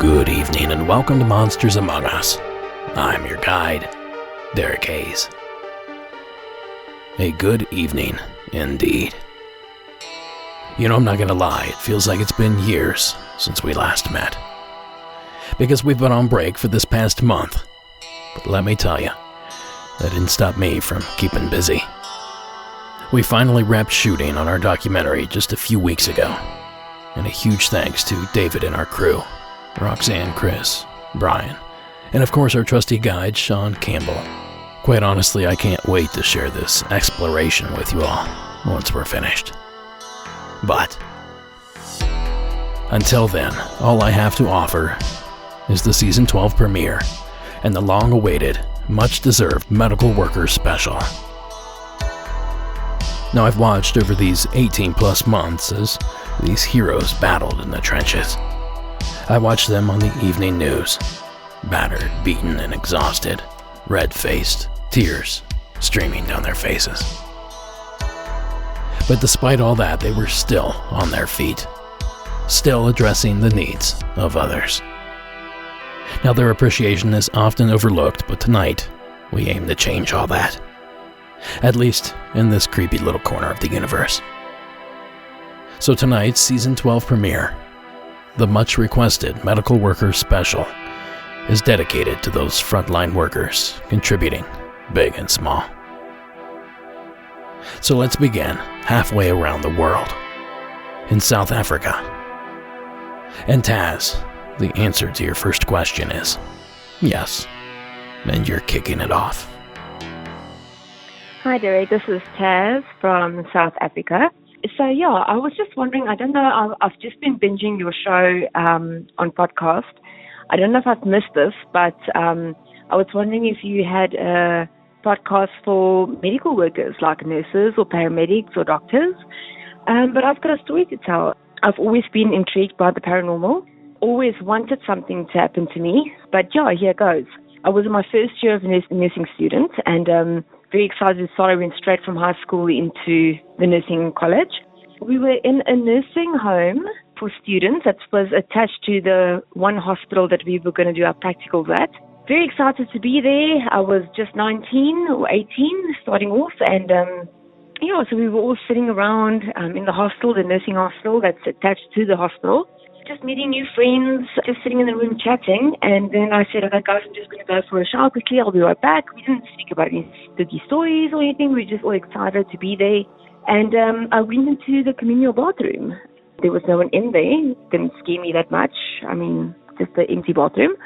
Good evening and welcome to Monsters Among Us. I'm your guide, Derek Hayes. A good evening, indeed. You know, I'm not gonna lie, it feels like it's been years since we last met. Because we've been on break for this past month. But let me tell you, that didn't stop me from keeping busy. We finally wrapped shooting on our documentary just a few weeks ago. And a huge thanks to David and our crew. Roxanne, Chris, Brian, and of course our trusty guide, Sean Campbell. Quite honestly, I can't wait to share this exploration with you all once we're finished. But until then, all I have to offer is the Season 12 premiere and the long-awaited, much-deserved Medical Workers Special. Now, I've watched over these 18-plus months as these heroes battled in the trenches. I watched them on the evening news, battered, beaten, and exhausted, red-faced, tears streaming down their faces. But despite all that, they were still on their feet, still addressing the needs of others. Now, their appreciation is often overlooked, but tonight, we aim to change all that. At least in this creepy little corner of the universe. So tonight's Season 12 premiere, the much-requested Medical Workers Special, is dedicated to those frontline workers contributing big and small. So let's begin halfway around the world, in South Africa. And Taz, the answer to your first question is yes, and you're kicking it off. Hi Derek, this is Taz from South Africa. So I was just wondering, I don't know, I've just been binging your show on podcast. I don't know if I've missed this, but I was wondering if you had a podcast for medical workers like nurses or paramedics or doctors. But I've got a story to tell. I've always been intrigued by the paranormal, always wanted something to happen to me, but here goes. I was in my first year of nursing student and very excited. So I went straight from high school into the nursing college. We were in a nursing home for students that was attached to the one hospital that we were going to do our practicals at. Very excited to be there. I was just 19 or 18 starting off, and so we were all sitting around in the hostel, the nursing hostel that's attached to the hospital. Just meeting new friends, just sitting in the room chatting, and then I said, okay guys, I'm just going to go for a shower quickly, I'll be right back. We didn't speak about any spooky stories or anything, we were just all excited to be there. And I went into the communal bathroom. There was no one in there, didn't scare me that much, just an empty bathroom.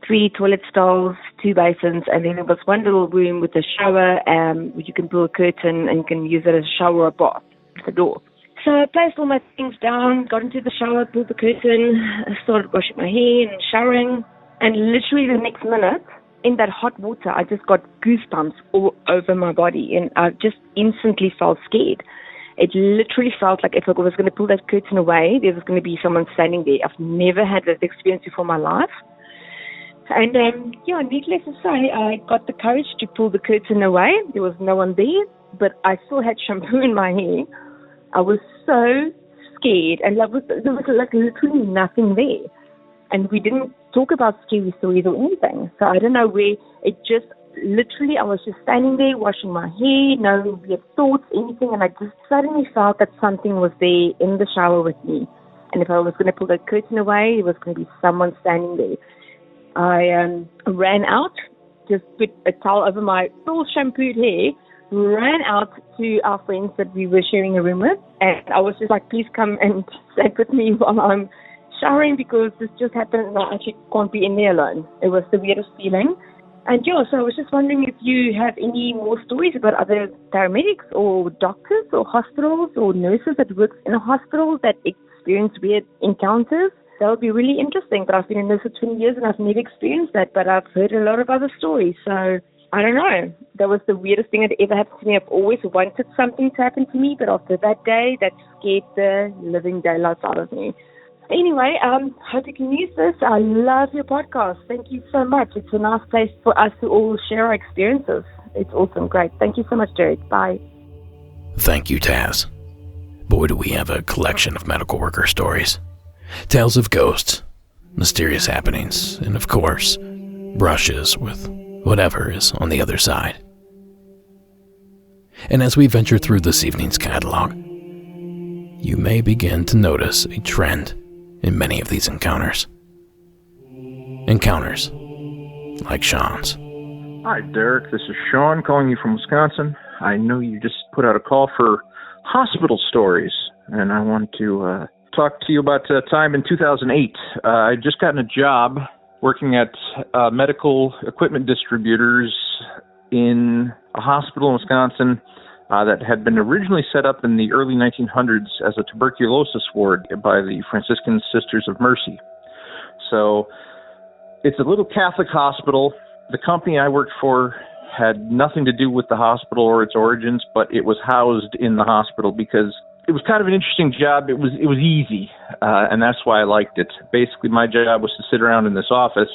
3 toilet stalls, 2 basins, and then there was one little room with a shower where you can pull a curtain and you can use it as a shower or bath, the door. So I placed all my things down, got into the shower, pulled the curtain, started washing my hair and showering. And literally the next minute, in that hot water, I just got goosebumps all over my body. And I just instantly felt scared. It literally felt like if I was going to pull that curtain away, there was going to be someone standing there. I've never had that experience before in my life. And needless to say, I got the courage to pull the curtain away. There was no one there, but I still had shampoo in my hair. I was so scared, and there was literally nothing there. And we didn't talk about scary stories or anything. So I don't know where it just literally, I was just standing there washing my hair, no weird thoughts, anything, and I just suddenly felt that something was there in the shower with me. And if I was going to pull that curtain away, it was going to be someone standing there. I ran out, just put a towel over my full shampooed hair, ran out to our friends that we were sharing a room with, and I was just like, please come and stay with me while I'm showering, because this just happened and I actually can't be in there alone. It was the weirdest feeling. And yeah, so I was just wondering if you have any more stories about other paramedics or doctors or hospitals or nurses that work in a hospital that experience weird encounters. That would be really interesting. But I've been in this for 20 years and I've never experienced that, but I've heard a lot of other stories. So I don't know. That was the weirdest thing that ever happened to me. I've always wanted something to happen to me, but after that day, that scared the living daylights out of me. Anyway, hope you can use this. I love your podcast. Thank you so much. It's a nice place for us to all share our experiences. It's awesome. Great. Thank you so much, Derek. Bye. Thank you, Taz. Boy, do we have a collection of medical worker stories. Tales of ghosts, mysterious happenings, and of course, brushes with whatever is on the other side. And as we venture through this evening's catalog, you may begin to notice a trend in many of these encounters. Encounters like Sean's. Hi, Derek. This is Sean calling you from Wisconsin. I know you just put out a call for hospital stories, and I want to talk to you about a time in 2008. I'd just gotten a job working at medical equipment distributors in a hospital in Wisconsin that had been originally set up in the early 1900s as a tuberculosis ward by the Franciscan Sisters of Mercy. So it's a little Catholic hospital. The company I worked for had nothing to do with the hospital or its origins, but it was housed in the hospital because it was kind of an interesting job. It was easy, and that's why I liked it. Basically, my job was to sit around in this office,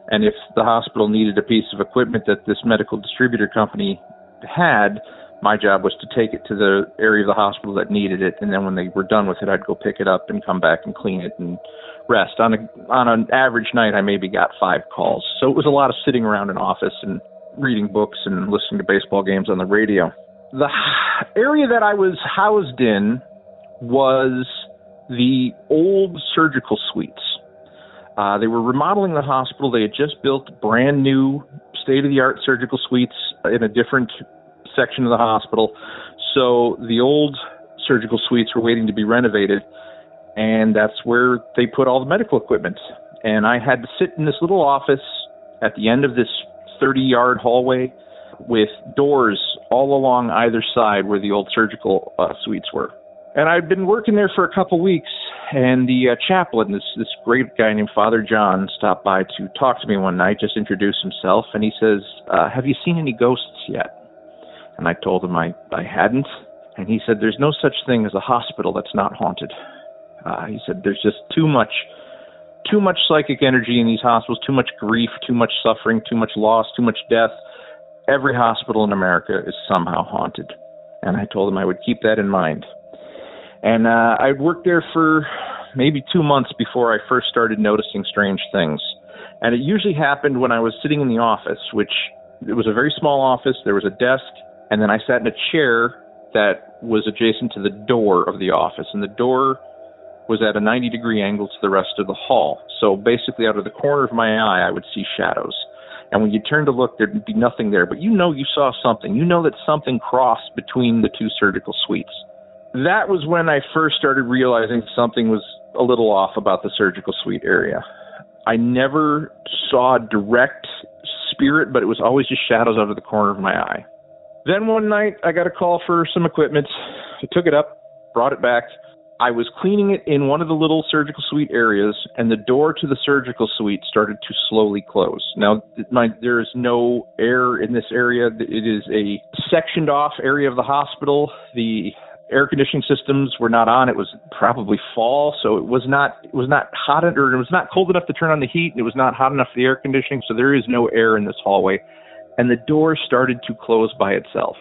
and if the hospital needed a piece of equipment that this medical distributor company had, my job was to take it to the area of the hospital that needed it, and then when they were done with it, I'd go pick it up and come back and clean it and rest. On an average night, I maybe got 5 calls. So it was a lot of sitting around an office and reading books and listening to baseball games on the radio. The area that I was housed in was the old surgical suites. They were remodeling the hospital. They had just built brand new state-of-the-art surgical suites in a different section of the hospital. So the old surgical suites were waiting to be renovated, and that's where they put all the medical equipment. And I had to sit in this little office at the end of this 30-yard hallway with doors all along either side where the old surgical suites were. And I'd been working there for a couple weeks, and the chaplain, this great guy named Father John, stopped by to talk to me one night, just introduce himself, and he says, have you seen any ghosts yet? And I told him I hadn't, and he said, there's no such thing as a hospital that's not haunted. He said, there's just too much psychic energy in these hospitals, too much grief, too much suffering, too much loss, too much death. Every hospital in America is somehow haunted. And I told him I would keep that in mind. And I'd worked there for maybe 2 months before I first started noticing strange things. And it usually happened when I was sitting in the office, which it was a very small office. There was a desk, and then I sat in a chair that was adjacent to the door of the office. And the door was at a 90-degree angle to the rest of the hall. So basically out of the corner of my eye, I would see shadows. And when you turned to look, there'd be nothing there. But you know you saw something. You know that something crossed between the 2 surgical suites. That was when I first started realizing something was a little off about the surgical suite area. I never saw a direct spirit, but it was always just shadows out of the corner of my eye. Then one night, I got a call for some equipment. I took it up, brought it back. I was cleaning it in one of the little surgical suite areas, and the door to the surgical suite started to slowly close. Now, there is no air in this area. It is a sectioned off area of the hospital. The air conditioning systems were not on. It was probably fall, so it was not hot, or it was not cold enough to turn on the heat. It was not hot enough for the air conditioning, so there is no air in this hallway. And the door started to close by itself.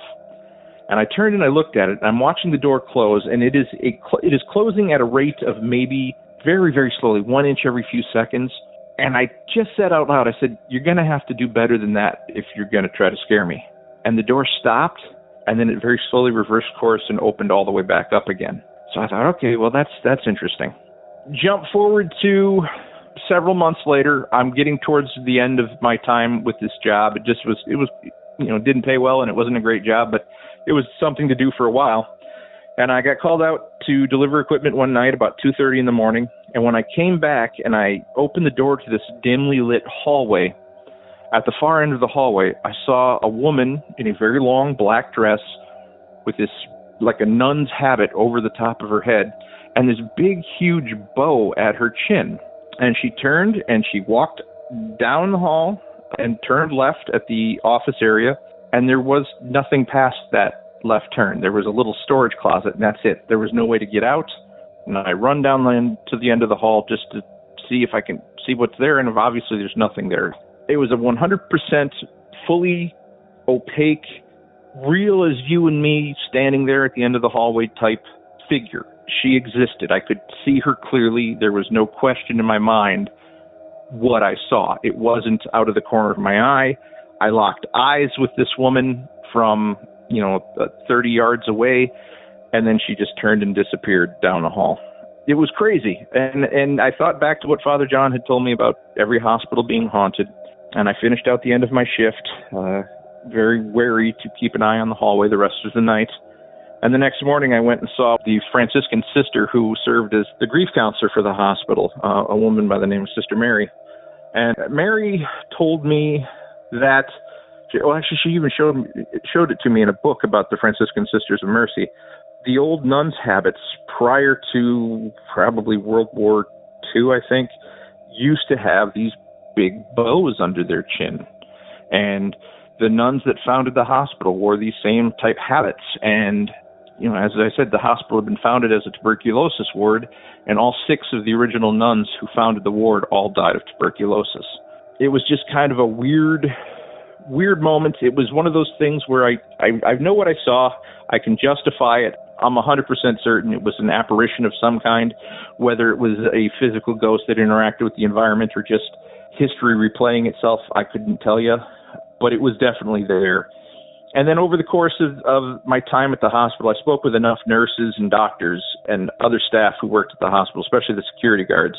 And I turned and I looked at it, and I'm watching the door close, and it is closing at a rate of maybe very, very slowly, 1 inch every few seconds. And I just said out loud, I said, you're going to have to do better than that if you're going to try to scare me. And the door stopped, and then it very slowly reversed course and opened all the way back up again. So I thought, okay, well, that's interesting. Jump forward to several months later. I'm getting towards the end of my time with this job. It was didn't pay well and it wasn't a great job, but it was something to do for a while. And I got called out to deliver equipment one night about 2:30 in the morning. And when I came back and I opened the door to this dimly lit hallway, at the far end of the hallway, I saw a woman in a very long black dress with this, like a nun's habit over the top of her head, and this big, huge bow at her chin. And she turned and she walked down the hall and turned left at the office area, and there was nothing past that left turn. There was a little storage closet, and that's it. There was no way to get out. And I run down to the end of the hall just to see if I can see what's there, and obviously there's nothing there. It was a 100% fully opaque, real as you and me standing there at the end of the hallway type figure. She existed. I could see her clearly. There was no question in my mind what I saw. It wasn't out of the corner of my eye. I locked eyes with this woman from 30 yards away, and then she just turned and disappeared down the hall. It was crazy. And I thought back to what Father John had told me about every hospital being haunted, and I finished out the end of my shift, very wary to keep an eye on the hallway the rest of the night. And the next morning I went and saw the Franciscan sister who served as the grief counselor for the hospital, a woman by the name of Sister Mary. And Mary told me that, she even showed it to me in a book about the Franciscan Sisters of Mercy. The old nuns' habits prior to probably World War II, I think, used to have these big bows under their chin. And the nuns that founded the hospital wore these same type habits. And, as I said, the hospital had been founded as a tuberculosis ward, and all 6 of the original nuns who founded the ward all died of tuberculosis. It was just kind of a weird moment. It was one of those things where I know what I saw. I can justify it. I'm 100% certain it was an apparition of some kind, whether it was a physical ghost that interacted with the environment or just history replaying itself. I couldn't tell you, but it was definitely there. And then over the course of my time at the hospital, I spoke with enough nurses and doctors and other staff who worked at the hospital, especially the security guards.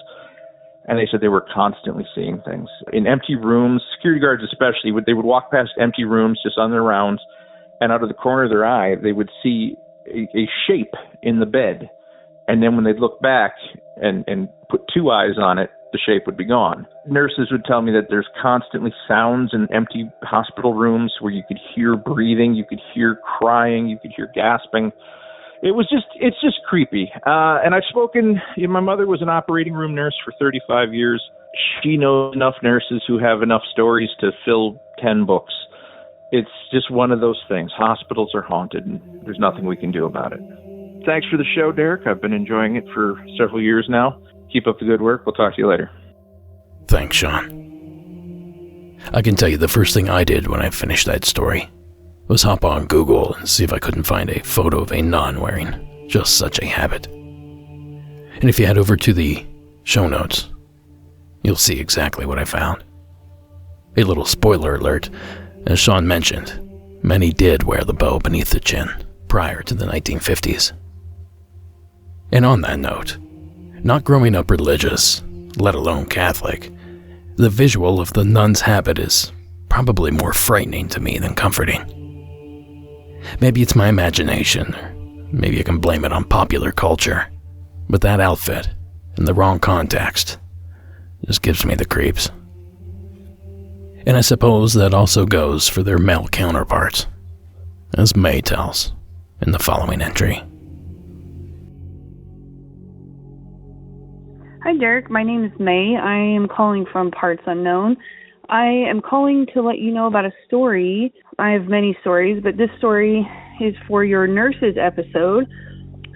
And they said they were constantly seeing things. In empty rooms, security guards especially, they would walk past empty rooms just on their rounds, and out of the corner of their eye, they would see a shape in the bed. And then when they'd look back and put 2 eyes on it, the shape would be gone. Nurses would tell me that there's constantly sounds in empty hospital rooms where you could hear breathing, you could hear crying, you could hear gasping. It's just creepy. And I've spoken, my mother was an operating room nurse for 35 years. She knows enough nurses who have enough stories to fill 10 books. It's just one of those things. Hospitals are haunted, and there's nothing we can do about it. Thanks for the show, Derek. I've been enjoying it for several years now. Keep up the good work. We'll talk to you later. Thanks, Sean. I can tell you the first thing I did when I finished that story was hop on Google and see if I couldn't find a photo of a nun wearing just such a habit. And if you head over to the show notes, you'll see exactly what I found. A little spoiler alert, as Sean mentioned, many did wear the bow beneath the chin prior to the 1950s. And on that note, not growing up religious, let alone Catholic, the visual of the nun's habit is probably more frightening to me than comforting. Maybe it's my imagination, or maybe I can blame it on popular culture, but that outfit, in the wrong context, just gives me the creeps. And I suppose that also goes for their male counterparts, as May tells in the following entry. Hi, Derek. My name is May. I am calling from Parts Unknown. I am calling to let you know about a story. I have many stories, but this story is for your nurses episode.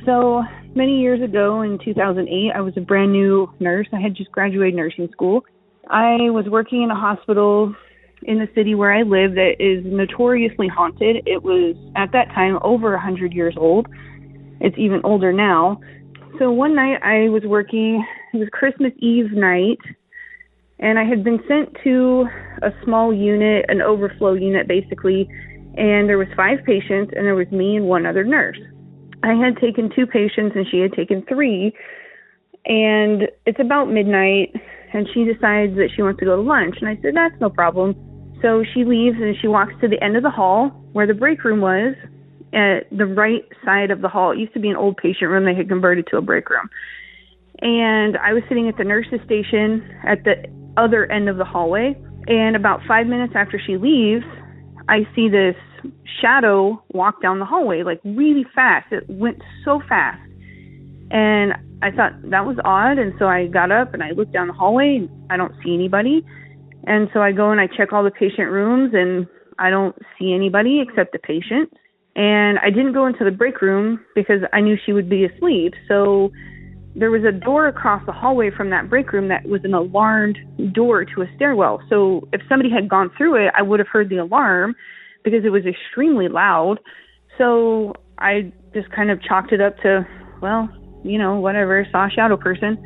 So many years ago in 2008, I was a brand new nurse. I had just graduated nursing school. I was working in a hospital in the city where I live that is notoriously haunted. It was, at that time, over 100 years old. It's even older now. So one night I was working, it was Christmas Eve night, and I had been sent to a small unit, an overflow unit basically, and there was 5 patients, and there was me and one other nurse. I had taken 2 patients, and she had taken 3, and it's about midnight, and she decides that she wants to go to lunch, and I said, that's no problem. So she leaves and she walks to the end of the hall where the break room was, at the right side of the hall. It used to be an old patient room they had converted to a break room. And I was sitting at the nurse's station at the other end of the hallway. And about 5 minutes after she leaves, I see this shadow walk down the hallway, like really fast. It went so fast. And I thought that was odd. And so I got up and I looked down the hallway and I don't see anybody. And so I go and I check all the patient rooms and I don't see anybody except the patient. And I didn't go into the break room because I knew she would be asleep. So there was a door across the hallway from that break room that was an alarmed door to a stairwell. So if somebody had gone through it, I would have heard the alarm because it was extremely loud. So I just kind of chalked it up to, well, you know, whatever, saw a shadow person.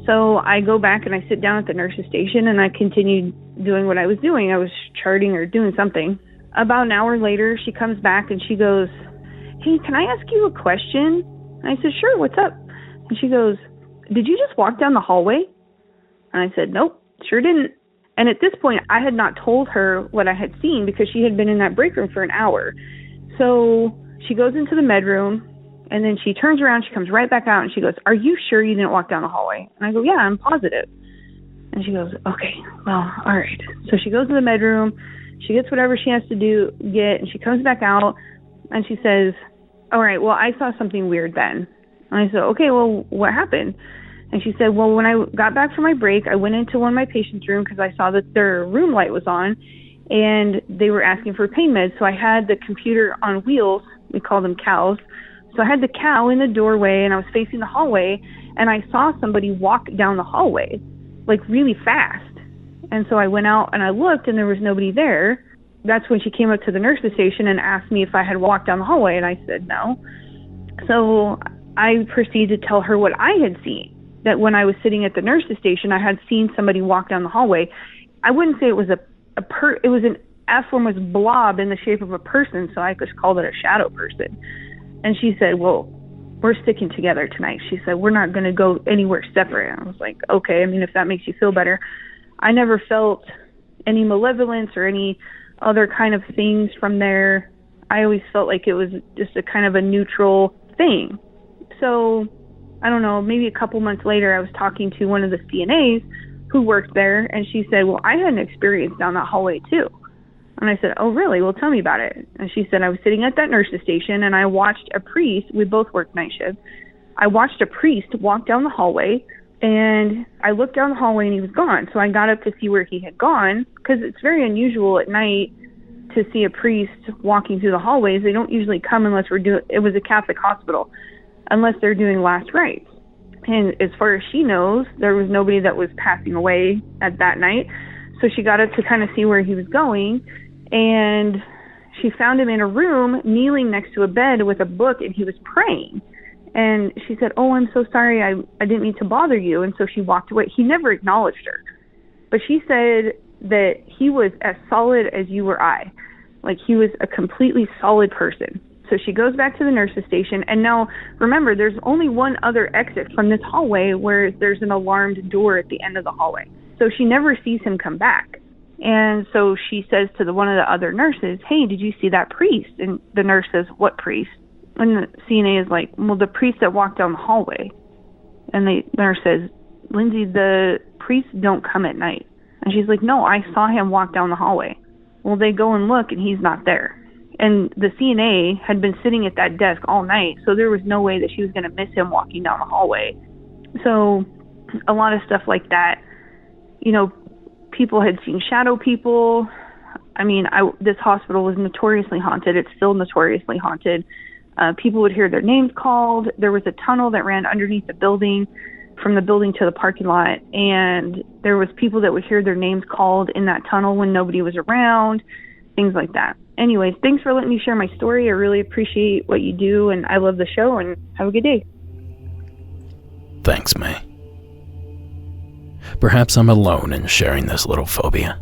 So I go back and I sit down at the nurse's station and I continued doing what I was doing. I was charting or doing something. About an hour later, she comes back and she goes, "Hey, can I ask you a question?" And I said, "Sure, what's up?" And she goes, "Did you just walk down the hallway?" And I said, "Nope, sure didn't." And at this point, I had not told her what I had seen because she had been in that break room for an hour. So she goes into the med room and then she turns around, she comes right back out and she goes, "Are you sure you didn't walk down the hallway?" And I go, "Yeah, I'm positive." And she goes, "Okay, well, all right." So she goes to the med room, she gets whatever she has to get, and she comes back out and she says, "All right, well, I saw something weird then." And I said, "Okay, well, what happened?" And she said, "Well, when I got back from my break, I went into one of my patients' room because I saw that their room light was on and they were asking for pain meds. So I had the computer on wheels, we call them cows. So I had the cow in the doorway and I was facing the hallway and I saw somebody walk down the hallway, like really fast. And so I went out and I looked and there was nobody there. That's when she came up to the nurse's station and asked me if I had walked down the hallway, and I said no. So I proceeded to tell her what I had seen, that when I was sitting at the nurse's station, I had seen somebody walk down the hallway. I wouldn't say it was it was an aformous blob in the shape of a person, so I just called it a shadow person. And she said, "Well, we're sticking together tonight." She said, "We're not going to go anywhere separate." And I was like, "Okay, I mean, if that makes you feel better." I never felt any malevolence or any other kind of things from there. I always felt like it was just a kind of a neutral thing. So, I don't know, maybe a couple months later, I was talking to one of the CNAs who worked there, and she said, "Well, I had an experience down that hallway too." And I said, "Oh, really? Well, tell me about it." And she said, "I was sitting at that nurse's station, and I watched a priest," we both worked night shift, "I watched a priest walk down the hallway, and I looked down the hallway, and he was gone. So I got up to see where he had gone, because it's very unusual at night to see a priest walking through the hallways. They don't usually come unless it was a Catholic hospital, unless they're doing last rites. And as far as she knows, there was nobody that was passing away at that night. So she got up to kind of see where he was going, and she found him in a room kneeling next to a bed with a book, and he was praying. And she said, "Oh, I'm so sorry. I didn't mean to bother you." And so she walked away. He never acknowledged her. But she said that he was as solid as you or I. Like, he was a completely solid person. So she goes back to the nurse's station. And now, remember, there's only one other exit from this hallway where there's an alarmed door at the end of the hallway. So she never sees him come back. And so she says to one of the other nurses, "Hey, did you see that priest?" And the nurse says, "What priest?" And the CNA is like, "Well, the priest that walked down the hallway." And the nurse says, "Lindsay, the priests don't come at night." And she's like, "No, I saw him walk down the hallway." Well, they go and look, and he's not there. And the CNA had been sitting at that desk all night, so there was no way that she was going to miss him walking down the hallway. So a lot of stuff like that. You know, people had seen shadow people. I mean, this hospital was notoriously haunted. It's still notoriously haunted. People would hear their names called. There was a tunnel that ran underneath the building, from the building to the parking lot, and there was people that would hear their names called in that tunnel when nobody was around, things like that. Anyways, thanks for letting me share my story. I really appreciate what you do, and I love the show, and have a good day. Thanks, May. Perhaps I'm alone in sharing this little phobia,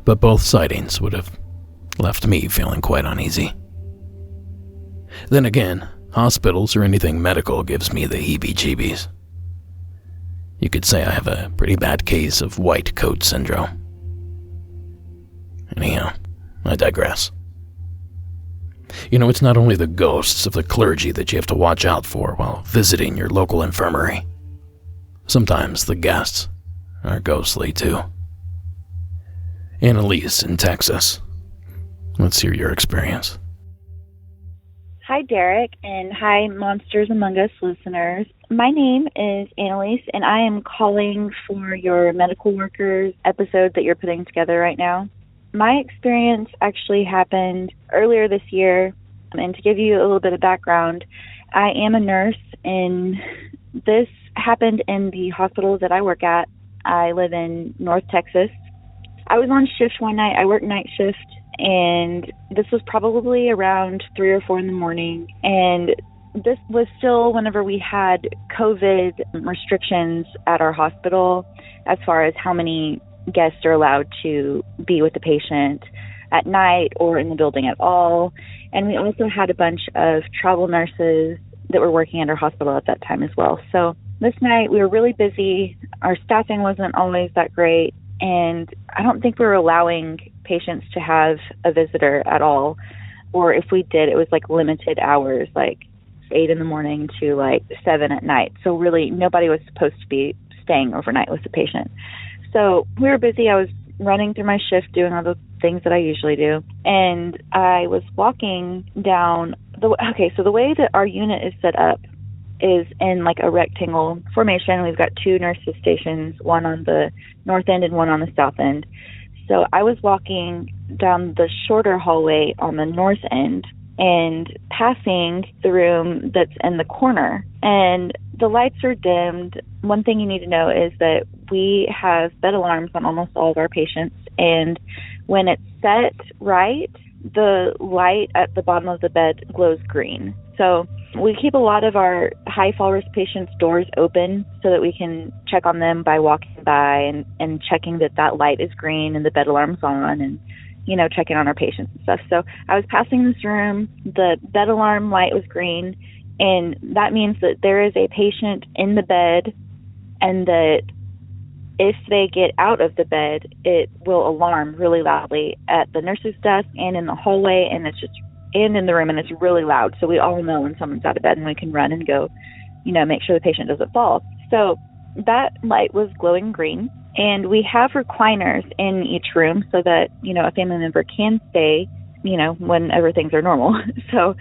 but both sightings would have left me feeling quite uneasy. Then again, hospitals or anything medical gives me the heebie-jeebies. You could say I have a pretty bad case of white coat syndrome. Anyhow, I digress. You know, it's not only the ghosts of the clergy that you have to watch out for while visiting your local infirmary. Sometimes the guests are ghostly too. Annalise in Texas. Let's hear your experience. Hi, Derek, and hi, Monsters Among Us listeners. My name is Annalise, and I am calling for your medical workers episode that you're putting together right now. My experience actually happened earlier this year, and to give you a little bit of background, I am a nurse, and this happened in the hospital that I work at. I live in North Texas. I was on shift one night. I worked night shift, and this was probably around 3 or 4 in the morning, and this was still whenever we had COVID restrictions at our hospital as far as how many guests are allowed to be with the patient at night or in the building at all. And we also had a bunch of travel nurses that were working at our hospital at that time as well. So this night we were really busy. Our staffing wasn't always that great, and I don't think we were allowing patients to have a visitor at all. Or if we did, it was like limited hours, like 8 in the morning to like 7 at night. So really nobody was supposed to be staying overnight with the patient. So we were busy. I was running through my shift, doing all the things that I usually do. And I was walking down so the way that our unit is set up is in like a rectangle formation. We've got 2 nurses stations, one on the north end and one on the south end. So I was walking down the shorter hallway on the north end and passing the room that's in the corner. And the lights are dimmed. One thing you need to know is that we have bed alarms on almost all of our patients. And when it's set right, the light at the bottom of the bed glows green. So we keep a lot of our high fall risk patients' doors open so that we can check on them by walking by and checking that light is green and the bed alarm's on, and checking on our patients and stuff. So I was passing this room, the bed alarm light was green, and that means that there is a patient in the bed, and that if they get out of the bed, it will alarm really loudly at the nurse's desk and in the hallway, and in the room, and it's really loud. So we all know when someone's out of bed, and we can run and go, make sure the patient doesn't fall. So that light was glowing green, and we have recliners in each room so that, a family member can stay, whenever things are normal. So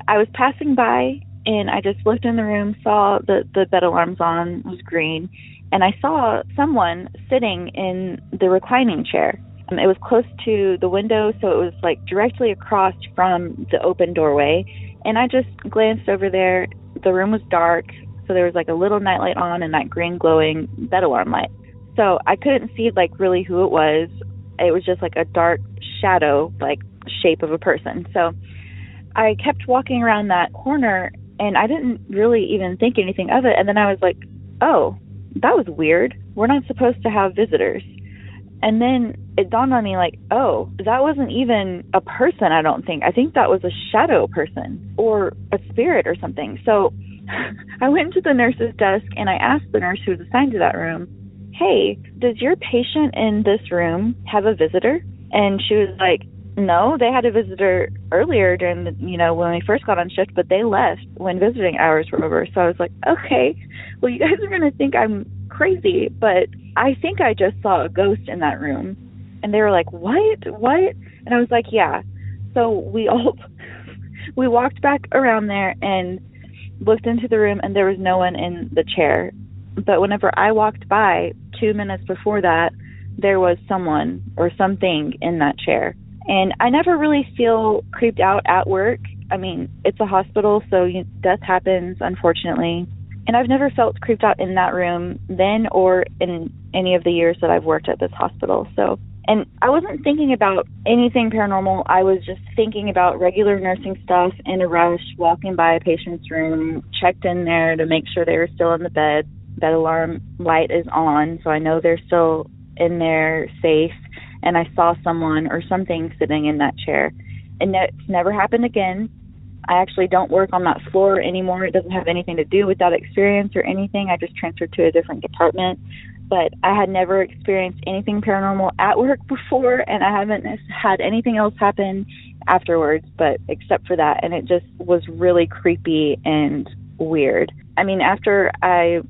I was passing by, and I just looked in the room, saw the bed alarms on, was green, and I saw someone sitting in the reclining chair. It was close to the window, so it was like directly across from the open doorway. And I just glanced over there. The room was dark, so there was like a little nightlight on and that green glowing bed alarm light. So I couldn't see like really who it was. It was just like a dark shadow, like shape of a person. So I kept walking around that corner, and I didn't really even think anything of it. And then I was like, oh, that was weird. We're not supposed to have visitors. And then it dawned on me like, oh, that wasn't even a person, I don't think. I think that was a shadow person or a spirit or something. So I went to the nurse's desk, and I asked the nurse who was assigned to that room, hey, does your patient in this room have a visitor? And she was like, no, they had a visitor earlier during the, when we first got on shift, but they left when visiting hours were over. So I was like, okay, well, you guys are going to think I'm crazy, but I think I just saw a ghost in that room. And they were like, what? And I was like, yeah. So we walked back around there and looked into the room, and there was no one in the chair. But whenever I walked by 2 minutes before that, there was someone or something in that chair. And I never really feel creeped out at work. I mean, it's a hospital, so death happens, unfortunately. And I've never felt creeped out in that room then or in any of the years that I've worked at this hospital. So, and I wasn't thinking about anything paranormal. I was just thinking about regular nursing stuff in a rush, walking by a patient's room, checked in there to make sure they were still in the bed. Bed alarm light is on, so I know they're still in there safe. And I saw someone or something sitting in that chair. And it's never happened again. I actually don't work on that floor anymore. It doesn't have anything to do with that experience or anything. I just transferred to a different department. but I had never experienced anything paranormal at work before, and I haven't had anything else happen afterwards, but except for that, and it just was really creepy and weird. I mean, after I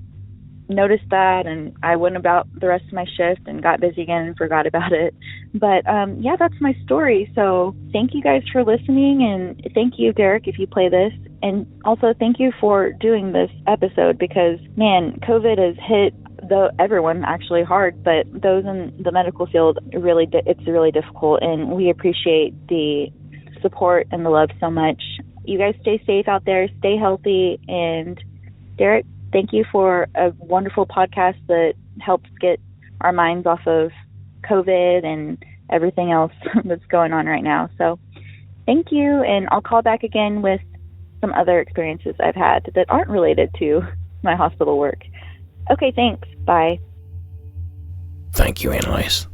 noticed that, and I went about the rest of my shift and got busy again and forgot about it. But yeah, that's my story. So thank you guys for listening, and thank you, Derek, if you play this. And also thank you for doing this episode, because, man, COVID has hit everyone actually hard, but those in the medical field, it's really difficult, and we appreciate the support and the love so much. You guys stay safe out there, stay healthy, and Derek, thank you for a wonderful podcast that helps get our minds off of COVID and everything else that's going on right now. So thank you, and I'll call back again with some other experiences I've had that aren't related to my hospital work. Okay, thanks. Bye. Thank you, Annalise.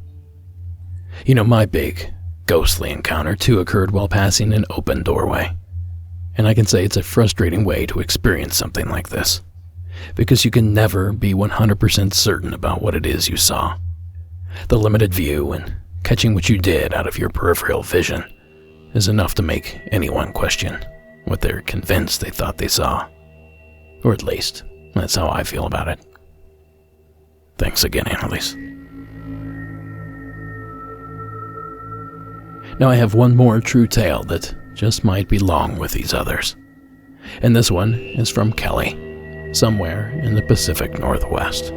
You know, my big ghostly encounter too occurred while passing an open doorway. And I can say it's a frustrating way to experience something like this, because you can never be 100% certain about what it is you saw. The limited view and catching what you did out of your peripheral vision is enough to make anyone question what they're convinced they thought they saw. Or at least, that's how I feel about it. Thanks again, Annalise. Now I have one more true tale that just might belong with these others. And this one is from Kelly, somewhere in the Pacific Northwest.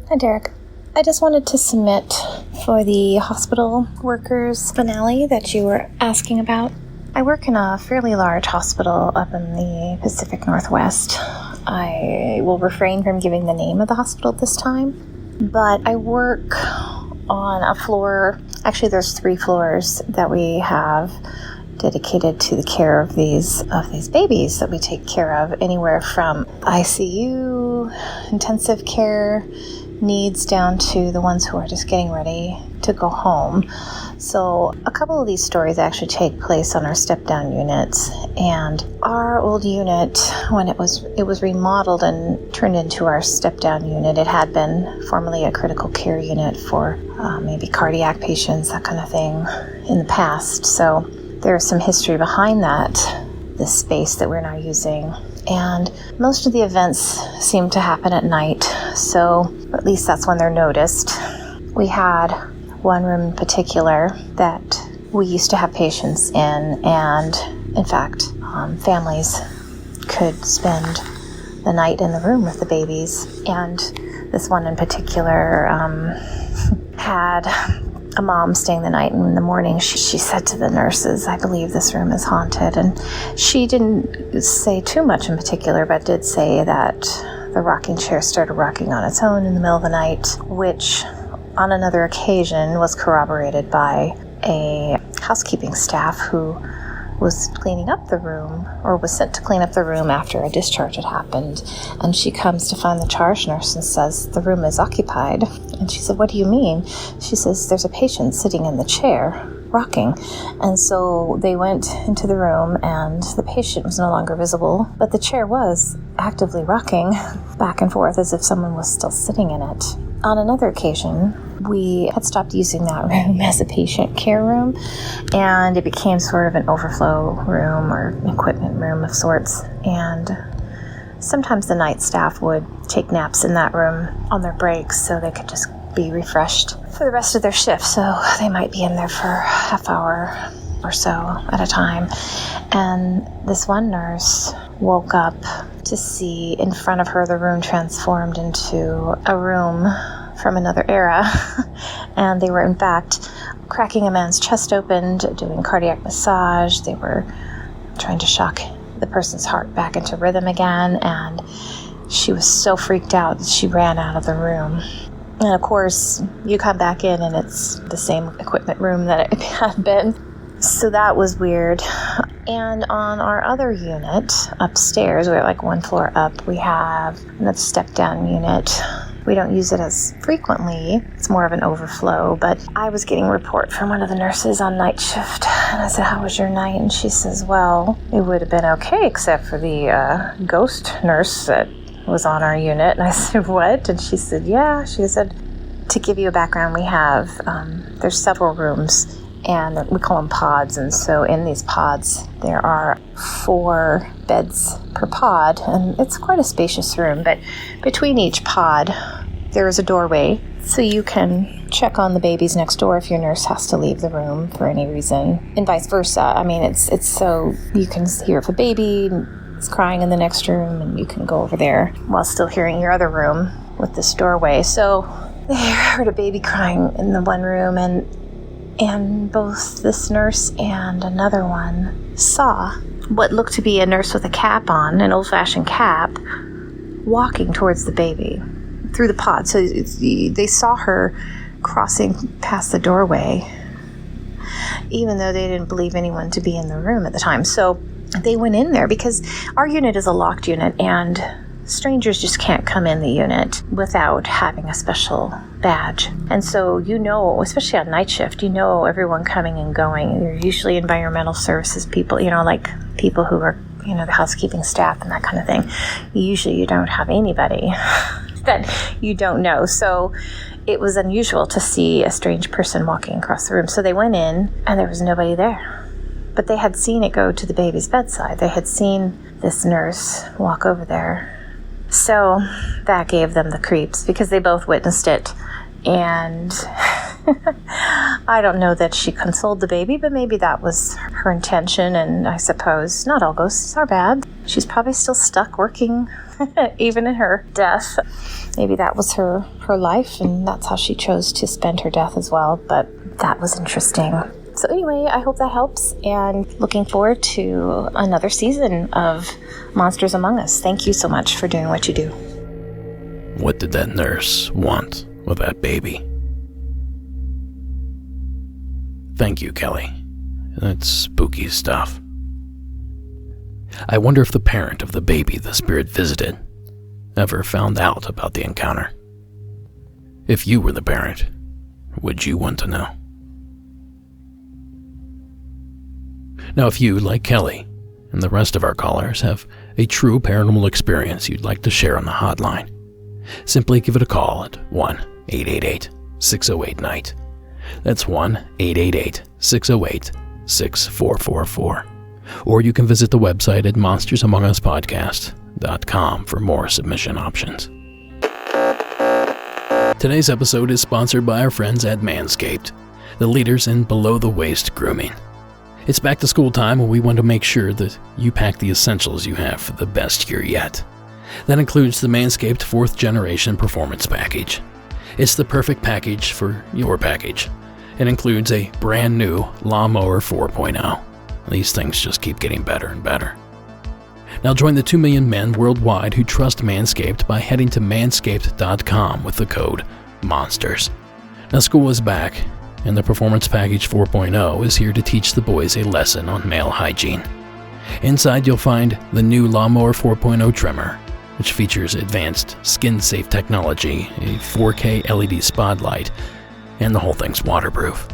Hi, Derek. I just wanted to submit for the hospital workers finale that you were asking about. I work in a fairly large hospital up in the Pacific Northwest. I will refrain from giving the name of the hospital this time, but I work on a floor. Actually, there's 3 floors that we have dedicated to the care of these babies that we take care of, anywhere from ICU, intensive care needs, down to the ones who are just getting ready to go home. So a couple of these stories actually take place on our step-down units, and our old unit, when it was remodeled and turned into our step-down unit, it had been formerly a critical care unit for maybe cardiac patients, that kind of thing, in the past. So there's some history behind that, this space that we're now using. And most of the events seem to happen at night, so at least that's when they're noticed. We had one room in particular that we used to have patients in, and in fact, families could spend the night in the room with the babies. And this one in particular had a mom staying the night, and in the morning she said to the nurses, "I believe this room is haunted." And she didn't say too much in particular, but did say that the rocking chair started rocking on its own in the middle of the night, which on another occasion was corroborated by a housekeeping staff who was cleaning up the room, or was sent to clean up the room after a discharge had happened. And she comes to find the charge nurse and says, "The room is occupied." And she said, "What do you mean?" She says, "There's a patient sitting in the chair, rocking." And so they went into the room, and the patient was no longer visible, but the chair was actively rocking back and forth as if someone was still sitting in it. On another occasion, we had stopped using that room as a patient care room, and it became sort of an overflow room or equipment room of sorts. And sometimes the night staff would take naps in that room on their breaks so they could just be refreshed for the rest of their shift. So they might be in there for a half hour or so at a time. And this one nurse woke up to see in front of her the room transformed into a room from another era. And they were in fact cracking a man's chest open, doing cardiac massage. They were trying to shock the person's heart back into rhythm again, and she was so freaked out that she ran out of the room. And of course, you come back in and it's the same equipment room that it had been. So that was weird. And on our other unit upstairs, we're like one floor up, we have another step-down unit We don't use it as frequently. It's more of an overflow, but I was getting a report from one of the nurses on night shift, and I said, how was your night? And she says, well, it would have been okay except for the ghost nurse that was on our unit. And I said, what? And she said, yeah. She said, to give you a background, we have, there's several rooms, and we call them pods, and so in these pods there are 4 beds per pod, and it's quite a spacious room, but between each pod there is a doorway, so you can check on the babies next door if your nurse has to leave the room for any reason, and vice versa. I mean, it's so you can hear if a baby is crying in the next room, and you can go over there while still hearing your other room with this doorway. So they heard a baby crying in the one room, and both this nurse and another one saw what looked to be a nurse with a cap on, an old-fashioned cap, walking towards the baby through the pod. So they saw her crossing past the doorway, even though they didn't believe anyone to be in the room at the time. So they went in there because our unit is a locked unit, and strangers just can't come in the unit without having a special badge. And so, especially on night shift, everyone coming and going. They're usually environmental services people, like people who are, the housekeeping staff and that kind of thing. Usually you don't have anybody that you don't know. So it was unusual to see a strange person walking across the room. So they went in and there was nobody there. But they had seen it go to the baby's bedside. They had seen this nurse walk over there. So that gave them the creeps because they both witnessed it. And I don't know that she consoled the baby, but maybe that was her intention. And I suppose not all ghosts are bad. She's probably still stuck working, even in her death. Maybe that was her life, and that's how she chose to spend her death as well. But that was interesting. So anyway, I hope that helps, and looking forward to another season of Monsters Among Us. Thank you so much for doing what you do. What did that nurse want with that baby? Thank you, Kelly. That's spooky stuff. I wonder if the parent of the baby the spirit visited ever found out about the encounter. If you were the parent, would you want to know? Now, if you, like Kelly and the rest of our callers, have a true paranormal experience you'd like to share on the hotline, simply give it a call at 1-888-608-NIGHT. That's 1-888-608-6444. Or you can visit the website at monstersamonguspodcast.com for more submission options. Today's episode is sponsored by our friends at Manscaped, the leaders in below-the-waist grooming. It's back to school time, and we want to make sure that you pack the essentials you have for the best year yet. That includes the Manscaped 4th Generation Performance Package. It's the perfect package for your package. It includes a brand new Lawnmower 4.0. These things just keep getting better and better. Now join the 2 million men worldwide who trust Manscaped by heading to manscaped.com with the code MONSTERS. Now school is back, and the Performance Package 4.0 is here to teach the boys a lesson on male hygiene. Inside you'll find the new Lawnmower 4.0 trimmer, which features advanced skin-safe technology, a 4K LED spotlight, and the whole thing's waterproof.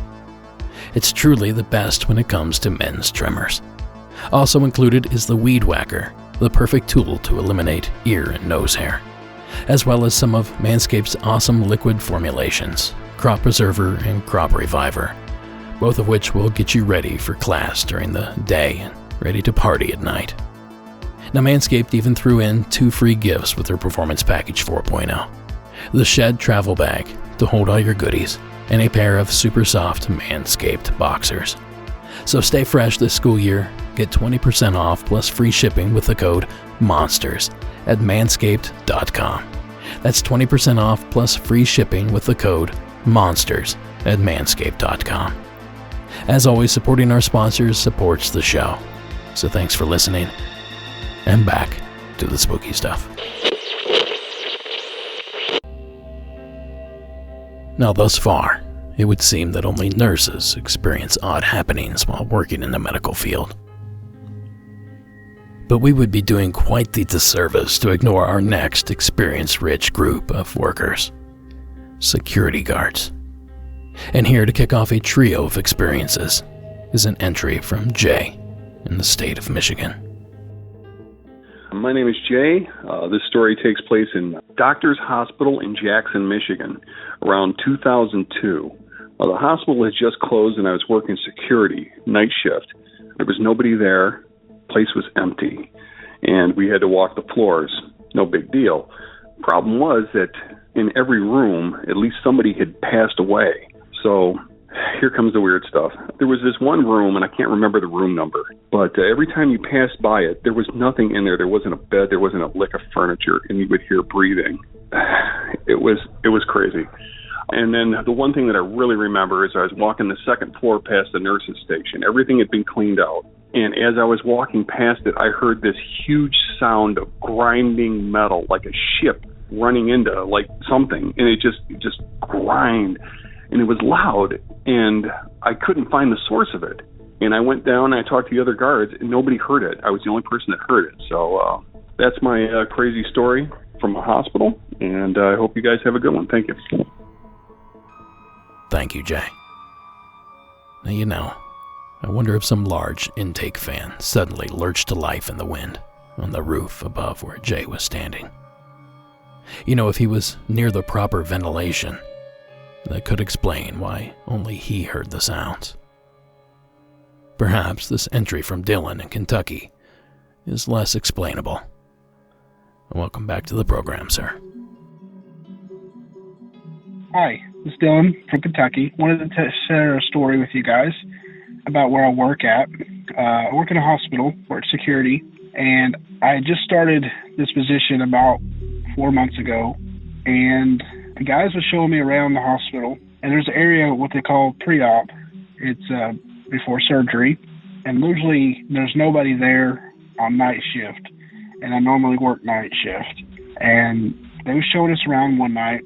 It's truly the best when it comes to men's trimmers. Also included is the Weed Whacker, the perfect tool to eliminate ear and nose hair, as well as some of Manscaped's awesome liquid formulations, Crop Preserver and Crop Reviver, both of which will get you ready for class during the day and ready to party at night. Now Manscaped even threw in 2 free gifts with their Performance Package 4.0. The Shed Travel Bag to hold all your goodies, and a pair of super soft Manscaped boxers. So stay fresh this school year, get 20% off plus free shipping with the code MONSTERS at manscaped.com. That's 20% off plus free shipping with the code MONSTERS at manscaped.com. As always, supporting our sponsors supports the show. So thanks for listening, and back to the spooky stuff. Now, thus far, it would seem that only nurses experience odd happenings while working in the medical field. But we would be doing quite the disservice to ignore our next experience-rich group of workers, security guards. And here to kick off a trio of experiences is an entry from Jay in the state of Michigan. My name is Jay. This story takes place in Doctors Hospital in Jackson, Michigan, around 2002. The hospital had just closed and I was working security, night shift. There was nobody there. The place was empty, and we had to walk the floors. No big deal. Problem was that in every room, at least somebody had passed away. So here comes the weird stuff. There was this one room, and I can't remember the room number, but every time you passed by it, there was nothing in there. There wasn't a bed, there wasn't a lick of furniture, and you would hear breathing. It was crazy. And then the one thing that I really remember is I was walking the second floor past the nurse's station. Everything had been cleaned out. And as I was walking past it, I heard this huge sound of grinding metal, like a ship running into like something. And it just grind. And it was loud. And I couldn't find the source of it. And I went down and I talked to the other guards, and nobody heard it. I was the only person that heard it. So that's my crazy story from a hospital. And I hope you guys have a good one. Thank you. Thank you, Jay. Now, I wonder if some large intake fan suddenly lurched to life in the wind on the roof above where Jay was standing. If he was near the proper ventilation, that could explain why only he heard the sounds. Perhaps this entry from Dylan in Kentucky is less explainable. Welcome back to the program, sir. Hi, this is Dylan from Kentucky. Wanted to share a story with you guys about where I work at. I work in a hospital, work security, and I just started this position about 4 months ago, and the guys were showing me around the hospital, and there's an area, what they call pre-op. It's before surgery, and usually there's nobody there on night shift, and I normally work night shift. And they were showing us around one night,